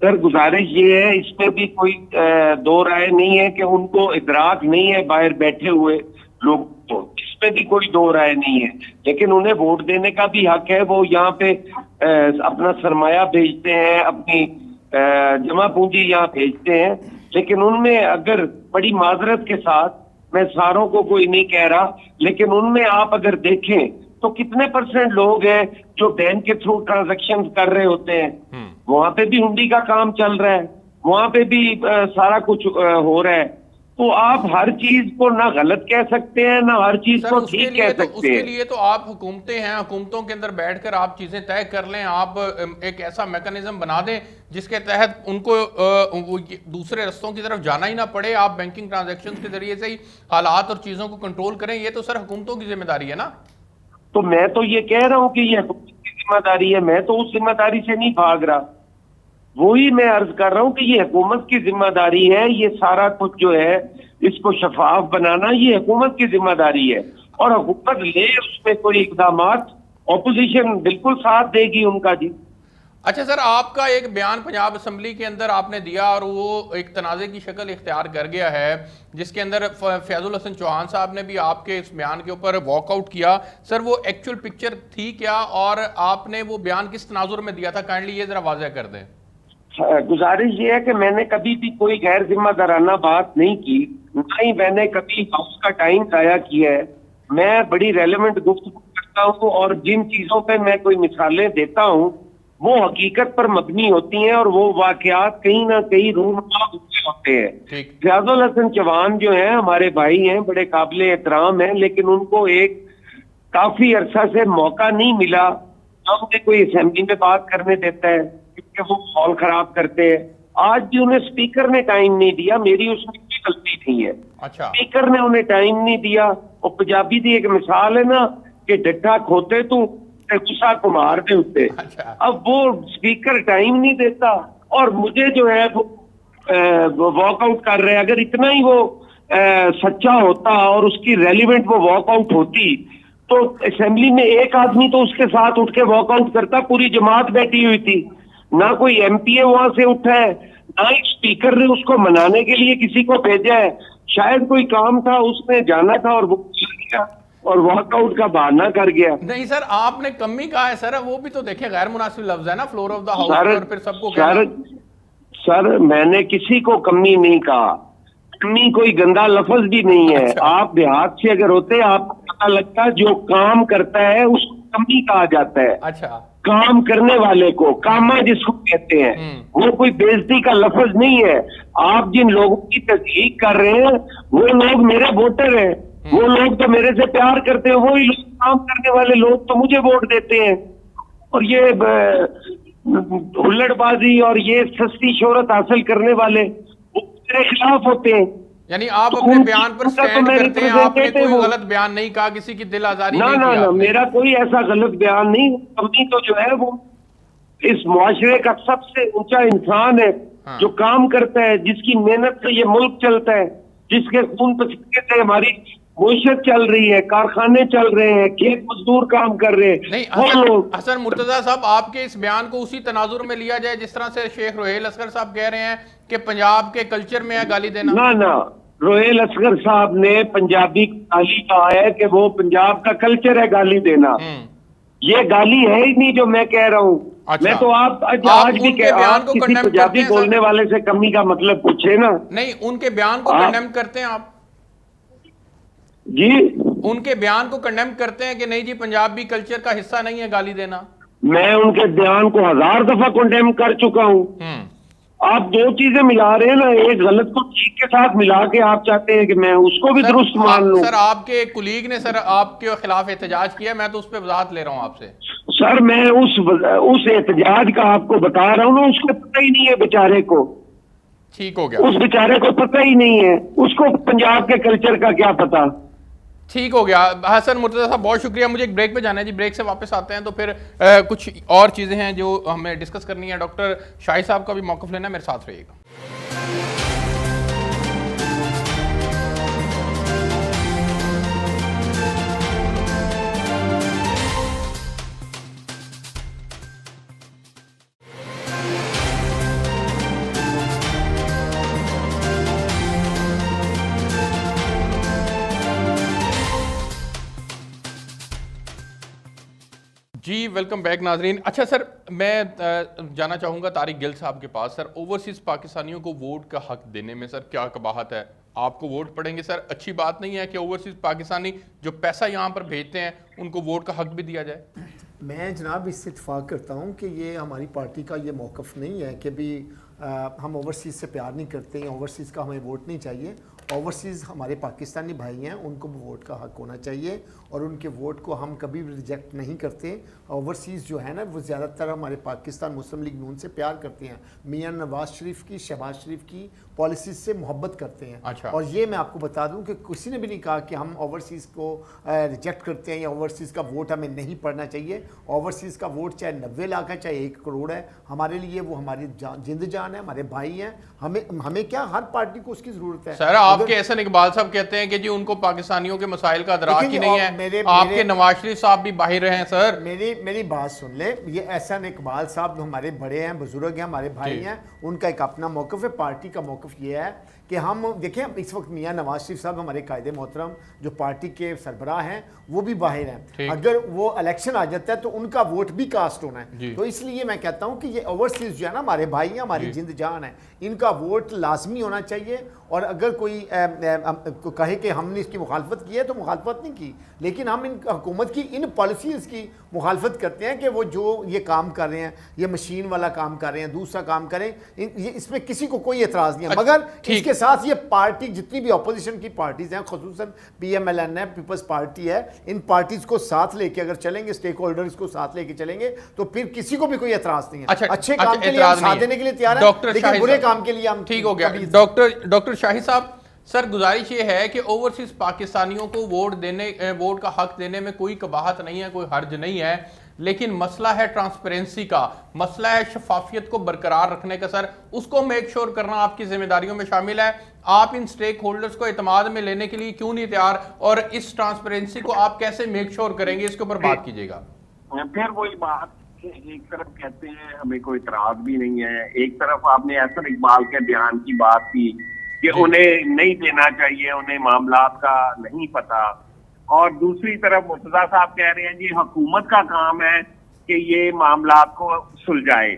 सर, गुजारिश ये है, इसमें भी कोई दो राय नहीं है कि उनको इदराक नहीं है बाहर बैठे हुए लोग को, इसमें भी कोई दो राय नहीं है, लेकिन उन्हें वोट देने का भी हक है। वो यहाँ पे अपना सरमाया भेजते हैं, अपनी जमा पूंजी यहाँ भेजते हैं, लेकिन उनमें अगर बड़ी माजरत के साथ, मैं सारों को कोई नहीं कह रहा, लेकिन उनमें आप अगर देखें तो कितने % लोग हैं जो बैंक के थ्रू ट्रांजैक्शन कर रहे होते हैं। वहां पे भी हुंडी का काम चल रहा है, वहां पे भी सारा कुछ हो रहा है। तो आप हर चीज को ना गलत कह सकते हैं, ना हर चीज को ठीक कह सकते हैं। उसके लिए तो आप हुकूमतें हैं, हुकूमतों के अंदर बैठकर आप चीजें तय कर लें, आप एक ऐसा मैकेनिज्म बना दें जिसके तहत उनको दूसरे रस्तों की तरफ जाना ही ना पड़े, आप बैंकिंग ट्रांजैक्शन के जरिए से ही हालात और चीजों को कंट्रोल करें। ये तो सर हुकूमतों की जिम्मेदारी है ना। तो मैं तो ये कह रहा हूं कि ये हुकूमत की जिम्मेदारी है, मैं तो उस जिम्मेदारी से नहीं भाग रहा। वही मैं अर्ज कर रहा हूं कि ये हुकूमत की जिम्मेदारी है, ये सारा कुछ जो है इसको शफाफ बनाना ये हुकूमत की जिम्मेदारी है, और हुकूमत ले उसमें कोई इकदाम, ऑपोजिशन बिल्कुल साथ देगी उनका जी। अच्छा सर, आपका एक बयान पंजाब असम्बली के अंदर आपने दिया और वो एक तनाज़े की शक्ल इख्तियार कर गया है, जिसके अंदर फैजुल हसन चौहान साहब ने भी आपके इस बयान के ऊपर वॉकआउट किया। सर, वो एक्चुअल पिक्चर थी क्या और आपने वो बयान किस तनाजुर में दिया था, काइंडली ये जरा वाज़ह कर दें। गुजारिश ये है कि मैंने कभी भी कोई गैर जिम्मेदाराना बात नहीं की, ना ही मैंने कभी हाउस का टाइम जाया किया है। मैं बड़ी रेलेवेंट गुफ्तगू करता हूँ, और जिन चीजों पे मैं कोई मिसालें देता हूँ वो हकीकत पर मबनी होती हैं और वो वाकयात कहीं ना कहीं रूनुमा हुए होते हैं। ठीक। फयाजुल हसन चौहान जो हैं हमारे भाई हैं, बड़े काबिल एहतराम हैं, लेकिन उनको एक काफी अरसा से मौका नहीं मिला। हमने कोई असेंबली में बात करने देता है क्योंकि वो माहौल खराब करते हैं। आज भी उन्हें स्पीकर ने टाइम नहीं दिया, मेरी उसमें कोई गलती नहीं है। अच्छा। स्पीकर ने उन्हें टाइम नहीं दिया। और पंजाबी की एक मिसाल है ना कि डट्ठा खोते तू ते गुस्सा को मार दे उससे। अच्छा। अब वो स्पीकर टाइम नहीं देता और मुझे जो है वो वॉकआउट कर रहे हैं। अगर इतना ही वो सच्चा होता और उसकी रेलिवेंट वो वॉकआउट होती तो असेंबली में एक आदमी तो उसके साथ उठ के वॉकआउट करता, पूरी जमात बैठी हुई थी। ना कोई एमपीए वहां से उठा है, ना ही स्पीकर ने उसको मनाने के लिए किसी को भेजा है। शायद कोई काम था, उसने जाना था और वो गया और वॉकआउट का बहाना कर गया। नहीं सर, आपने कमी कहा है सर, वो भी तो देखे गैर मुनासिब लफ्ज है ना, floor of the house sir, और फिर सबको कहना। सर मैंने किसी को कमी नहीं कहा, कमी कोई गंदा लफ्ज भी नहीं है। अच्छा। आप देहात से अगर होते आपको पता लगता जो काम करता है उसको कमी कहा जाता है। अच्छा। काम करने वाले को कामा जिसको कहते हैं, वो कोई बेइज्जती का लफ्ज नहीं है। आप जिन लोगों की तस्दीक कर रहे हैं वो लोग मेरे वोटर हैं, वो लोग तो मेरे से प्यार करते हैं, वही लोग काम करने वाले लोग तो मुझे वोट देते हैं। और ये हुल्लड़बाजी और ये सस्ती शोहरत हासिल करने वाले वो मेरे खिलाफ होते हैं। यानी आप अपने बयान पर स्टैंड करते हैं, आपने कोई हो। गलत बयान नहीं कहा, किसी की दिल आजारी ना नहीं ना की ना, आपने। मेरा कोई ऐसा गलत बयान नहीं। कमी तो जो है वो इस मुआशरे का सबसे ऊंचा इंसान है। हाँ। जो काम करता है, जिसकी मेहनत से ये मुल्क चलता है, जिसके खून पसीने से हमारी मुईशत चल रही है, कारखाने चल रहे हैं, खेत मजदूर काम कर रहे हैं। नहीं वो लोग हसन मुर्तजा साहब, आपके इस बयान को उसी तनाजुर में लिया जाए जिस तरह से शेख रोहेल असगर साहब कह रहे हैं कि पंजाब के कल्चर में है गाली देना। ना ना, रोहेल असगर साहब ने पंजाबी गाली कहा है कि वो पंजाब का कल्चर है गाली देना। ये गाली है ही नहीं जो मैं कह रहा हूँ। अच्छा। मैं तो आप आज भी उनके बयान को किसी condemn करते पंजाबी हैं सर? बोलने वाले से कमी का मतलब पूछे ना। नहीं, उनके बयान को आप- कंडेम करते हैं आप? जी, उनके बयान को कंडेम करते हैं कि नहीं जी पंजाबी कल्चर का हिस्सा नहीं है गाली देना? मैं उनके बयान को 1000 दफा कंडेम कर चुका हूँ। आप दो चीजें मिला रहे हैं ना, एक गलत को ठीक के साथ मिला के आप चाहते हैं कि मैं उसको भी दुरुस्त मान लूं। सर आपके कुलीग ने सर आपके खिलाफ एहतजाज किया, मैं तो उस पर वजाहत ले रहा हूं आपसे। सर मैं उस एहतजाज का आपको बता रहा हूँ ना, उसको पता ही नहीं है बेचारे को। ठीक हो गया, उस बेचारे को पता ही नहीं है, उसको पंजाब के कल्चर का क्या पता। ठीक हो गया। हसन मुर्तजा साहब बहुत शुक्रिया। मुझे एक ब्रेक पे जाना है जी, ब्रेक से वापस आते हैं तो फिर कुछ और चीज़ें हैं जो हमें डिस्कस करनी है। डॉक्टर शाही साहब का भी मौक़िफ़ लेना है, मेरे साथ रहिएगा। जी वेलकम बैक नाजरीन। अच्छा सर, मैं जाना चाहूँगा तारिक गिल साहब के पास। सर, ओवरसीज़ पाकिस्तानियों को वोट का हक देने में सर क्या कबाहत है? आपको वोट पड़ेंगे सर? अच्छी बात नहीं है कि ओवरसीज़ पाकिस्तानी जो पैसा यहाँ पर भेजते हैं उनको वोट का हक भी दिया जाए? मैं जनाब इससे इत्तेफाक करता हूँ कि ये हमारी पार्टी का ये मौक़िफ़ नहीं है कि भी हम ओवरसीज़ से प्यार नहीं करते हैं, ओवरसीज़ का हमें वोट नहीं चाहिए। ओवरसीज़ हमारे पाकिस्तानी भाई हैं, उनको वोट का हक होना चाहिए और उनके वोट को हम कभी भी रिजेक्ट नहीं करते। ओवरसीज़ जो है ना वो ज़्यादातर हमारे पाकिस्तान मुस्लिम लीग नून से प्यार करते हैं, मियां नवाज शरीफ की, शहबाज शरीफ की पॉलिसीज़ से मोहब्बत करते हैं। अच्छा। और ये मैं आपको बता दूं कि किसी ने भी नहीं कहा कि हम ओवरसीज़ को रिजेक्ट करते हैं या ओवरसीज़ का वोट हमें नहीं पड़ना चाहिए। ओवरसीज़ का वोट चाहे 90 लाख है चाहे 1 करोड़ है, हमारे लिए वो हमारी जिंद जान है, हमारे भाई हैं। हमें क्या, हर पार्टी को उसकी ज़रूरत है। सर आपके एहसन इकबाल साहब कहते हैं कि जी उनको पाकिस्तानियों के मसाइल का अदराक ही नहीं है। आपके नवाज शरीफ साहब भी बाहर रहे हैं सर। मेरी बात सुन ले, ये एहसन इकबाल साहब हमारे बड़े हैं, बुजुर्ग हैं, हमारे भाई हैं, उनका एक अपना मौक़िफ़ है। पार्टी का मौक़िफ़ ये है कि हम देखें इस वक्त मियां नवाज शरीफ साहब हमारे कायदे मोहतरम जो पार्टी के सरबराह हैं वो भी बाहर हैं, अगर वो इलेक्शन आ जाता है तो उनका वोट भी कास्ट होना है। तो इसलिए मैं कहता हूं कि ये ओवरसीज जो है ना हमारे भाई हैं, हमारी जिंद जान है, इनका वोट लाजमी होना चाहिए। और अगर कोई कहे कि हमने इसकी मुखालफत की है तो मुखालफत नहीं की, लेकिन हम इन हुकूमत की इन पॉलिसीज़ की मुखालफत करते हैं कि वो जो ये काम कर रहे हैं, ये मशीन वाला काम कर रहे हैं, दूसरा काम करें, ये इसमें किसी को कोई एतराज़ नहीं है। मगर इसके साथ ये पार्टी जितनी भी अपोजिशन की पार्टीज़ हैं, खुसूसन PMLN है, पीपल्स पार्टी है, इन पार्टीज़ को साथ लेके अगर चलेंगे, स्टेक होल्डर्स को साथ लेके चलेंगे तो फिर किसी को भी कोई एतराज़ नहीं है। अच्छे काम के लिए हम साथ देने के लिए तैयार हैं, लेकिन बुरे काम के लिए हम ठीक हो गया। डॉक्टर शाही साहब, सर गुजारिश ये है कि ओवरसीज पाकिस्तानियों को वोट का हक देने में कोई कबाहत नहीं है, कोई हर्ज नहीं है, लेकिन मसला है ट्रांसपेरेंसी का, मसला है शफाफियत को बरकरार रखने का। सर उसको मेक श्योर करना आपकी जिम्मेदारियों में शामिल है। आप इन स्टेक होल्डर्स को एतमाद में लेने के लिए क्यों नहीं तैयार, और इस ट्रांसपेरेंसी को आप कैसे मेक श्योर करेंगे, इसके ऊपर बात कीजिएगा। फिर वही बात, एक तरफ कहते हैं हमें कोई इतराज भी नहीं है, एक तरफ आपने असर इकबाल के बयान की बात की कि उन्हें नहीं देना चाहिए, उन्हें मामलात का नहीं पता, और दूसरी तरफ मुर्तजा साहब कह रहे हैं जी हुकूमत का काम है कि ये मामलात को सुलझाए।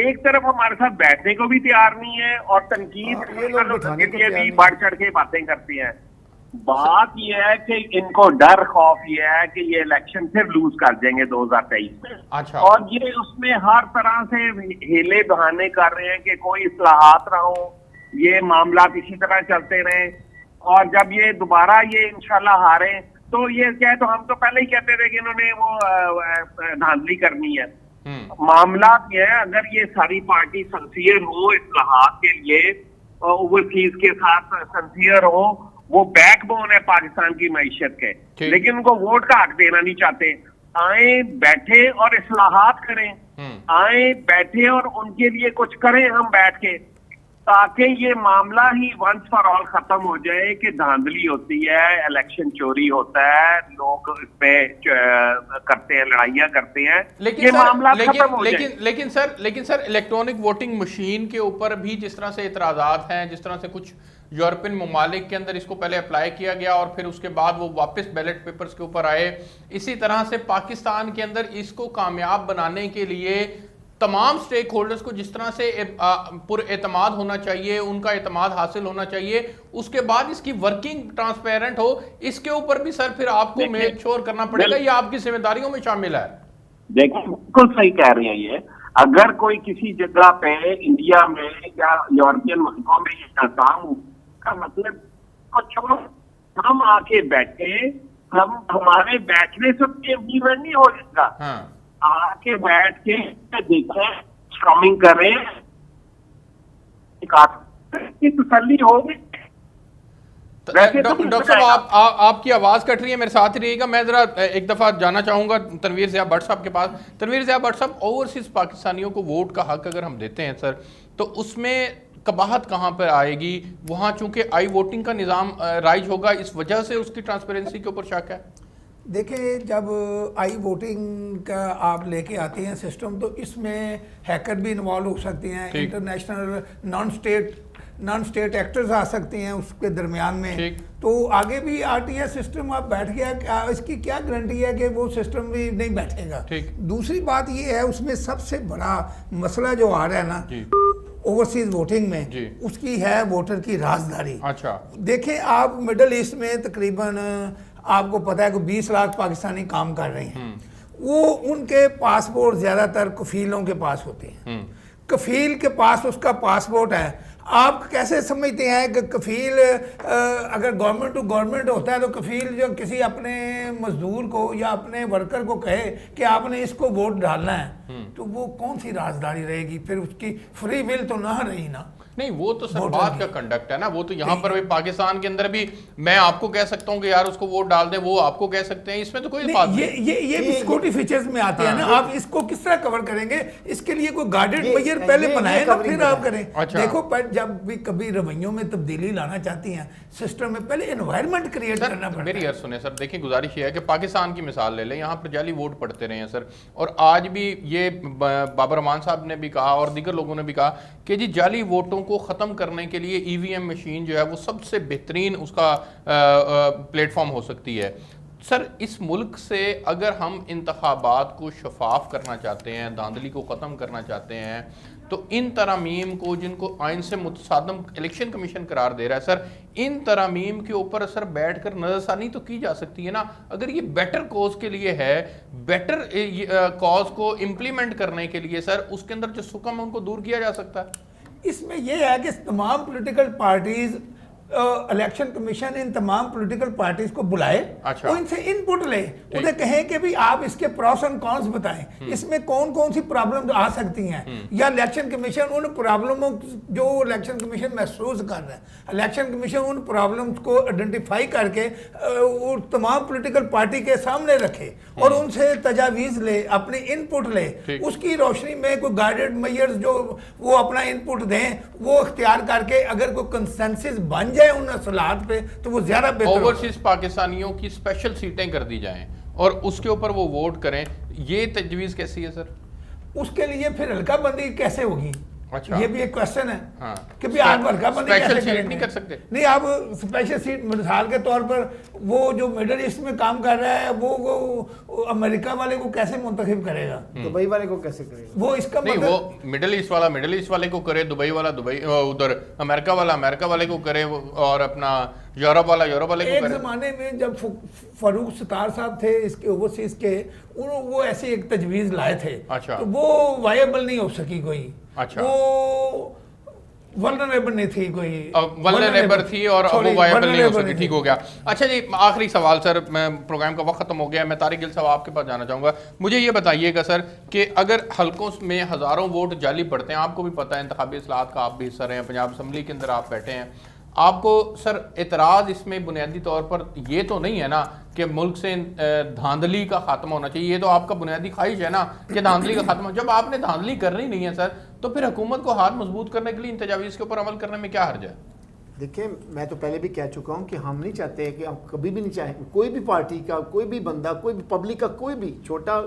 एक तरफ हमारे साथ बैठने को भी तैयार नहीं है और तनकीद के भी बढ़ चढ़ के बातें करते हैं। बात यह है कि इनको डर खौफ ये है कि ये इलेक्शन फिर लूज कर देंगे 2023 में। अच्छा। और ये उसमें हर तरह से हीले बहाने कर रहे हैं कि कोई इस्लाहात ना हो, ये मामला इसी तरह चलते रहे, और जब ये दोबारा ये इंशाल्लाह हारे तो ये क्या है, तो हम तो पहले ही कहते थे कि इन्होंने वो धांधली करनी है। मामला ये है, अगर ये सारी पार्टी सिंसियर हो इस्लाहात के लिए, ओवरसीज के साथ सिंसियर हो, वो बैकबोन है पाकिस्तान की मईशत के, लेकिन उनको वोट का हक देना नहीं चाहते। आए बैठे और इस्लाहात करें, आए बैठे और उनके लिए कुछ करें हम बैठ के, ताकि ये मामला ही वंस फॉर ऑल खत्म हो जाए कि धांधली होती है, इलेक्शन चोरी होता है, लोग इस पे करते हैं, लड़ाइयां करते हैं, ये मामला खत्म हो जाए। लेकिन सर इलेक्ट्रॉनिक वोटिंग मशीन के ऊपर भी जिस तरह से इतराजात हैं, जिस तरह से कुछ यूरोपियन ममालिक के अंदर इसको पहले अप्लाई किया गया और फिर उसके बाद वो वापस बैलेट पेपर्स के ऊपर आए, इसी तरह से पाकिस्तान के अंदर इसको कामयाब बनाने के लिए तमाम स्टेक होल्डर्स को जिस तरह से पुरएतमाद होना चाहिए, उनका एतमाद हासिल होना चाहिए, उसके बाद इसकी वर्किंग ट्रांसपेरेंट हो, इसके ऊपर भी सर फिर आपको मेक श्योर करना पड़ेगा, ये आपकी जिम्मेदारियों में शामिल है। देखिए बिल्कुल सही कह रहे हैं ये, अगर कोई किसी जगह पे इंडिया में या यूरोपियन मुल्कों में ये नाकाम हो, का मतलब कुछ हम आके बैठे, हम हमारे बैठने से इम्प्लीमेंट नहीं हो जाएगा। आके बैठ के देखें, स्ट्रॉमिंग करें, तसल्ली होगी। डॉक्टर साहब आपकी आवाज कट रही है, मेरे साथ ही रहिएगा। मैं जरा एक दफा जाना चाहूंगा तनवीर ज़िया भट्ट साहब के पास। तनवीर ज़िया भट्ट साहब, ओवरसीज पाकिस्तानियों को वोट का हक अगर हम देते हैं सर, तो उसमें कबाहत कहाँ पर आएगी? वहाँ चूंकि आई वोटिंग का निज़ाम राइज होगा, इस वजह से उसकी ट्रांसपेरेंसी के ऊपर शक है। देखिए, जब आई वोटिंग का आप लेके आते हैं सिस्टम, तो इसमें हैकर भी इन्वॉल्व हो सकते हैं, इंटरनेशनल नॉन स्टेट एक्टर्स आ सकते हैं उसके दरमियान में, तो आगे भी RTS सिस्टम आप बैठ गया, इसकी क्या गारंटी है कि वो सिस्टम भी नहीं बैठेगा। दूसरी बात ये है, उसमें सबसे बड़ा मसला जो आ रहा है ना ओवरसीज वोटिंग में, उसकी है वोटर की राजदारी। अच्छा, देखें आप मिडल ईस्ट में तकरीबन आपको पता है कि 20 लाख पाकिस्तानी काम कर रहे हैं, वो उनके पासपोर्ट ज़्यादातर कफीलों के पास होते हैं। कफील के पास उसका पासपोर्ट है, आप कैसे समझते हैं कि कफील अगर गवर्नमेंट टू गवर्नमेंट होता है तो कफील जो किसी अपने मजदूर को या अपने वर्कर को कहे कि आपने इसको वोट डालना है, तो वो कौन सी राजदारी रहेगी? फिर उसकी फ्री विल तो ना रही ना। नहीं, वो तो सर बात का कंडक्ट है ना, वो तो यहाँ पर भी पाकिस्तान के अंदर भी मैं आपको कह सकता हूँ कि यार उसको वोट डाल दें, वो आपको कह सकते हैं, इसमें तो कोई बात नहीं। ये सिक्योरिटी फीचर्स में आते हैं ना, आप इसको किस तरह कवर करेंगे? इसके लिए कोई गाइडेड मेजर पहले बनाए ना, फिर आप करें। देखो, पर जब भी कभी रवैयों में तब्दीली लाना चाहती हैं सिस्टम में, पहले एनवायरनमेंट क्रिएट करना पड़ता है। मेरी अर्ज सुने सर, देखिए गुजारिश ये है कि पाकिस्तान की मिसाल ले लें, यहाँ पर जाली वोट पड़ते रहे हैं सर, और आज भी ये बाबर रहमान साहब ने भी कहा और दीगर लोगों ने भी कहा कि जी जाली वोटों को ख़त्म करने के लिए ईवीएम मशीन जो है वो सबसे बेहतरीन उसका प्लेटफॉर्म हो सकती है। सर, इस मुल्क से अगर हम इंतखाबात को शफाफ करना चाहते हैं, धांधली को ख़त्म करना चाहते हैं, तो इन तरामीम को जिनको आइन से मुतसादम इलेक्शन कमीशन करार दे रहा है, सर इन तरामीम के ऊपर सर बैठ कर नज़रसानी तो की जा सकती है ना। अगर ये बेटर कॉज के लिए है, बेटर कॉज को इम्प्लीमेंट करने के लिए सर उसके अंदर जो सुकम है उनको दूर किया जा सकता है। इसमें यह है कि तमाम पॉलिटिकल पार्टीज इलेक्शन कमीशन इन तमाम पॉलिटिकल पार्टीज को बुलाए, अच्छा। और इनसे इनपुट ले, उन्हें कहें कि भी आप इसके प्रॉस एंड कॉन्स बताएं, इसमें कौन कौन सी प्रॉब्लम आ सकती हैं, या इलेक्शन कमीशन उन प्रॉब्लमों जो इलेक्शन कमीशन महसूस कर रहा है, इलेक्शन कमीशन उन प्रॉब्लम्स को आइडेंटिफाई करके तमाम पॉलिटिकल पार्टी के सामने रखे और उनसे तजावीज़ ले, अपनी इनपुट ले, उसकी रोशनी में कोई गाइडेड मेजर्स जो वो अपना इनपुट दें, वो इख्तियार करके अगर कोई कंसेंसस बन जाए उन असलात पे तो वो ज्यादा बेहतर। ओवरसीज पाकिस्तानियों की स्पेशल सीटें कर दी जाएं और उसके ऊपर वो वोट करें, ये तजवीज़ कैसी है सर? उसके लिए फिर हल्का बंदी कैसे होगी? अच्छा, ये भी एक क्वेश्चन है। हाँ। कि भी आप हल्का बंदी स्पेशल कैसे सीट करेंगे? नहीं कर सकते। नहीं, आप स्पेशल सीट मिसाल के तौर पर वो जो मिडल ईस्ट में काम कर रहा है वो अमेरिका वाले को कैसे मुंतखब करेगा? दुबई वाले को कैसे करेगा? वो इसका नहीं, मतलब वो मिडिल ईस्ट वाला मिडिल ईस्ट वाले को करे, दुबई वाला दुबई, उधर अमेरिका वाला अमेरिका वाले को करे, और अपना यूरोप वाला यूरोप वाले को एक करे। जमाने में जब फारूक सतार साहब थे इसके ओवरसीज के, वो ऐसी एक तजवीज़ लाए थे। अच्छा। तो वो वायबल नहीं हो सकी कोई। अच्छा। वो वल्नरेबल नहीं थी कोई, वल्नरेबल थी और अब वो वायबल नहीं हो सकी। ठीक हो गया। अच्छा जी, आखिरी सवाल सर, मैं प्रोग्राम का वक्त खत्म हो गया, मैं तारिक गिल साहब आपके पास जाना चाहूँगा। मुझे ये बताइएगा सर कि अगर हलकों में हज़ारों वोट जाली पड़ते हैं, आपको भी पता है इंतखाबी इस्लाहात का आप भी हिस्सा रहे हैं, पंजाब असम्बली के अंदर आप बैठे हैं, आपको सर एतराज़ इसमें बुनियादी तौर पर ये तो नहीं है ना कि मुल्क से धांधली का खात्मा होना चाहिए? ये तो आपका बुनियादी ख्वाहिश है ना कि धांधली का खात्मा। जब आपने धांधली करनी नहीं है सर, तो फिर हुकूमत को हाथ मजबूत करने के लिए इन तजावीज़ के ऊपर अमल करने में क्या हर्ज है? देखिए, मैं तो पहले भी कह चुका हूँ कि हम नहीं चाहते कि हम कभी भी नहीं चाहें कोई भी पार्टी का कोई भी बंदा, कोई भी पब्लिक का कोई भी छोटा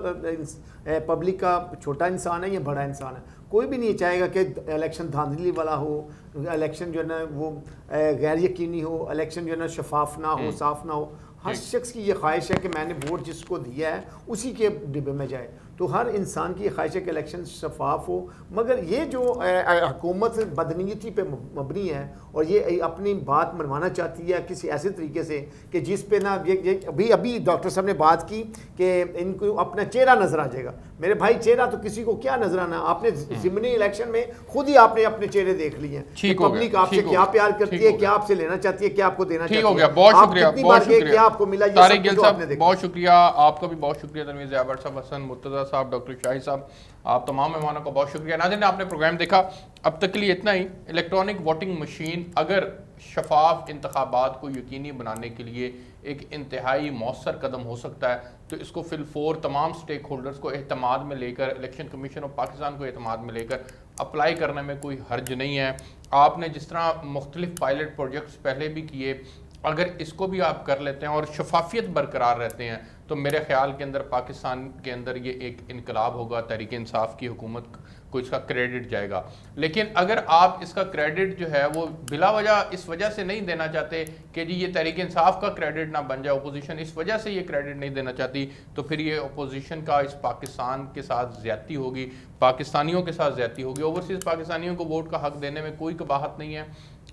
पब्लिक का छोटा इंसान है या बड़ा इंसान है, कोई भी नहीं चाहेगा कि इलेक्शन धांधली वाला हो, इलेक्शन जो है ना वो गैर यकीनी हो, इलेक्शन जो है ना शफाफ ना हो, साफ ना हो। हर शख्स की ये ख्वाहिश है कि मैंने वोट जिसको दिया है उसी के डिब्बे में जाए। तो हर इंसान की ख्वाहिश है कि इलेक्शन शफाफ हो, मगर ये जो हुकूमत बदनीयती पे मबनी है और ये अपनी बात मनवाना चाहती है किसी ऐसे तरीके से कि जिस पे ना ये अभी डॉक्टर साहब ने बात की कि इनको अपना चेहरा नजर आ जाएगा। मेरे भाई, चेहरा तो किसी को क्या नजर आना, आपने ज़िमनी इलेक्शन में खुद ही आपने अपने चेहरे देख लिए हैं। पब्लिक आपसे क्या प्यार करती है, क्या आपसे लेना चाहती है, क्या आपको देना चाहती है। ठीक हो गया, बहुत शुक्रिया, बहुत शुक्रिया। क्या आपको मिला, तारिक गिल साहब बहुत शुक्रिया, आपका भी बहुत शुक्रिया, तनवीर ज़ैबर साहब, हसन मुर्तज़ा साहब, डॉक्टर शाही साहब, आप तमाम मेहमानों का बहुत शुक्रिया। नाज़रीन, आपने प्रोग्राम देखा, अब तक के लिए इतना ही। इलेक्ट्रॉनिक वोटिंग मशीन अगर शफाफ इंतखाबात को यकीनी बनाने के लिए एक इंतहाई मौसर कदम हो सकता है, तो इसको फिलफोर तमाम स्टेक होल्डर्स को एहतमाद में लेकर, इलेक्शन कमीशन ऑफ पाकिस्तान को एहतमाद में लेकर अप्लाई करने में कोई हर्ज नहीं है। आपने जिस तरह मुख्तलिफ पायलट प्रोजेक्ट्स पहले भी किए, अगर इसको भी आप कर लेते हैं और शफाफियत बरकरार रहते हैं, तो मेरे ख्याल के अंदर पाकिस्तान के अंदर ये एक इनकलाब होगा, तहरीक इंसाफ की हुकूमत को इसका क्रेडिट जाएगा। लेकिन अगर आप इसका क्रेडिट जो है वो बिला वजह इस वजह से नहीं देना चाहते कि जी ये तहरीक इंसाफ का क्रेडिट ना बन जाए, अपोजिशन इस वजह से ये क्रेडिट नहीं देना चाहती, तो फिर ये अपोजिशन का इस पाकिस्तान के साथ ज़्यादती होगी, पाकिस्तानियों के साथ ज़्यादती होगी। ओवरसीज़ पाकिस्तानियों को वोट का हक़ देने में कोई कबाहत नहीं है,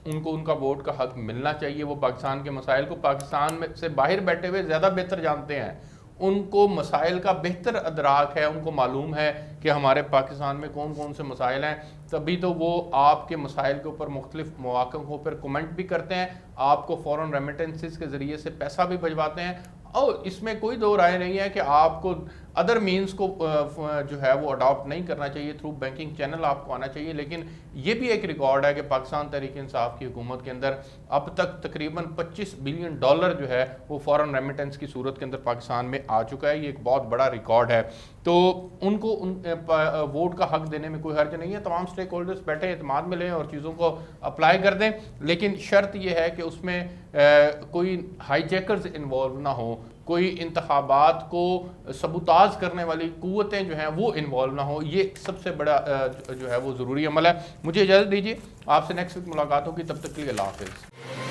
उनको उनका वोट का हक़ मिलना चाहिए। वो पाकिस्तान के मसाइल को पाकिस्तान में से बाहर बैठे हुए ज़्यादा बेहतर जानते हैं, उनको मसाइल का बेहतर अदराक है, उनको मालूम है कि हमारे पाकिस्तान में कौन कौन से मसाइल हैं, तभी तो वो आपके मसाइल के ऊपर मुख्तलिफ मौक़ों को पर कमेंट भी करते हैं, आपको फ़ॉरेन रेमिटेंसेस के ज़रिए से पैसा भी भिजवाते हैं। और इसमें कोई दो राय नहीं है कि आपको अदर मीन्स को जो है वो अडॉप्ट नहीं करना चाहिए, थ्रू बैंकिंग चैनल आपको आना चाहिए। लेकिन ये भी एक रिकॉर्ड है कि पाकिस्तान तहरीक इंसाफ की हुकूमत के अंदर अब तक तकरीबन $25 बिलियन जो है वो फॉरेन रेमिटेंस की सूरत के अंदर पाकिस्तान में आ चुका है। ये एक बहुत बड़ा रिकॉर्ड है। तो उनको वोट का हक देने में कोई हर्ज नहीं है। तमाम स्टेक होल्डर्स बैठे एतमाद में लें और चीज़ों को अप्लाई कर दें, लेकिन शर्त यह है कि उसमें कोई हाईजैकर्स इन्वॉल्व ना हो, कोई इंतखाबात को सबूताज करने वाली कुव्वतें जो हैं वो इन्वॉल्व ना हो, ये सबसे बड़ा जो है वो ज़रूरी अमल है। मुझे इजाज़त दीजिए, आपसे नेक्स्ट वीक मुलाकात होगी, तब तक के लिए अल्लाह हाफ़िज़।